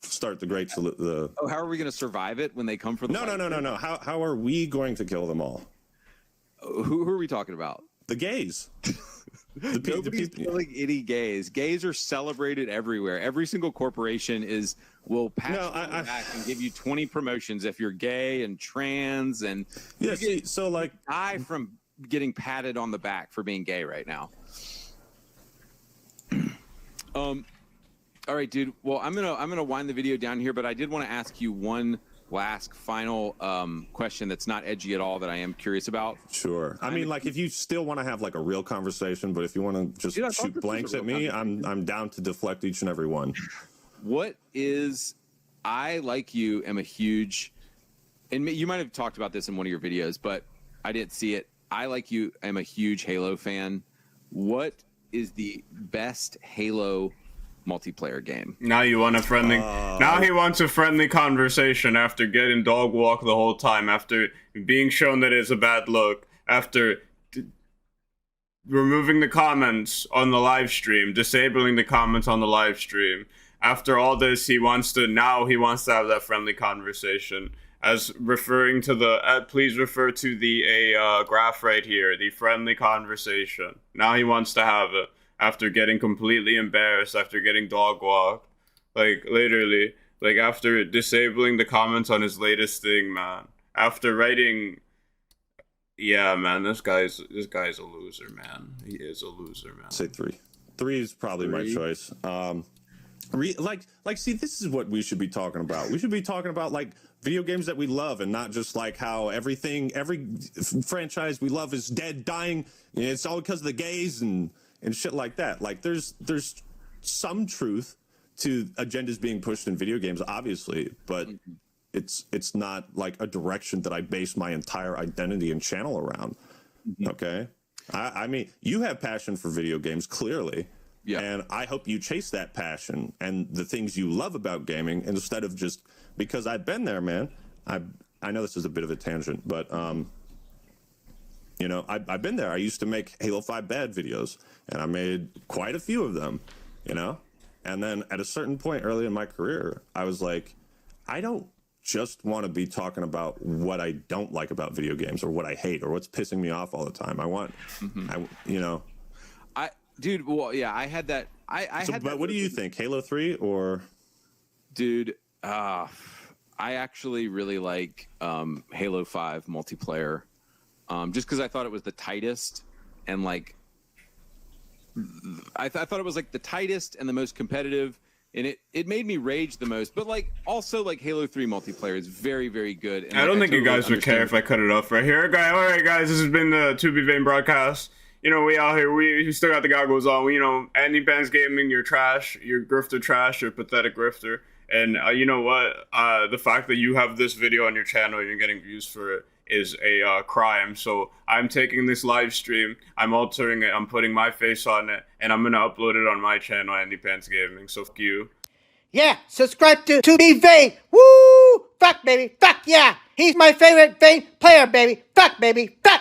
start the great the? Oh, how are we gonna survive it when they come for the? No. How are we going to kill them all? Who are we talking about? The gays. Nobody's killing any gays. Gays are celebrated everywhere. Every single corporation will pat you on the back and give you 20 promotions if you're gay and trans and die from getting patted on the back for being gay right now. All right, dude. Well, I'm gonna wind the video down here, but I did want to ask you one last final question that's not edgy at all that I am curious about. Sure. I mean, like if you still want to have like a real conversation, but if you want to just shoot blanks at me, I'm down to deflect each and every one. I, like you, am a huge and you might have talked about this in one of your videos, but I didn't see it. I, like you, am a huge Halo fan. What is the best Halo multiplayer game? Now you want a friendly. Now he wants a friendly conversation after getting dog walk the whole time, after being shown that it's a bad look, after removing the comments on the live stream, disabling the comments on the live stream. After all this, he wants to have that friendly conversation. As referring to the, please refer to the graph right here, the friendly conversation. Now he wants to have it after getting completely embarrassed, after getting dog walked, like literally, like after disabling the comments on his latest thing, man. After writing, yeah, man, this guy's a loser, man. He is a loser, man. I'd say 3. 3 is probably my choice. See, this is what we should be talking about. We should be talking about like video games that we love, and not just like how every franchise we love is dead, dying. And it's all because of the gays and shit like that. Like there's some truth to agendas being pushed in video games, obviously, but it's not like a direction that I base my entire identity and channel around. Okay, I mean, you have passion for video games, clearly. Yeah. And I hope you chase that passion and the things you love about gaming, instead of just, because I've been there, man. I know this is a bit of a tangent, but you know, I've been there. I used to make Halo 5 bad videos, and I made quite a few of them, you know? And then at a certain point early in my career, I was like, I don't just want to be talking about what I don't like about video games, or what I hate, or what's pissing me off all the time. I want, you know. Dude, well, yeah, I had that. But what do you think, Halo 3 or? Dude, I actually really like Halo 5 multiplayer, just because I thought it was the tightest, and like, I thought it was like the tightest and the most competitive, and it made me rage the most. But like, also like Halo 3 multiplayer is very, very good. And I don't think you guys would care if I cut it off right here. All right, guys, this has been the To Be Vain broadcast. You know, we out here, we still got the goggles on. We, you know, AndyPants Gaming, you're trash, you're grifter trash, you're pathetic grifter. And you know what? The fact that you have this video on your channel and you're getting views for it is a crime. So I'm taking this live stream, I'm altering it, I'm putting my face on it, and I'm going to upload it on my channel, AndyPants Gaming. So fuck you. Yeah, subscribe to Be Vain. Woo! Fuck, baby. Fuck, yeah. He's my favorite Vain player, baby. Fuck, baby. Fuck.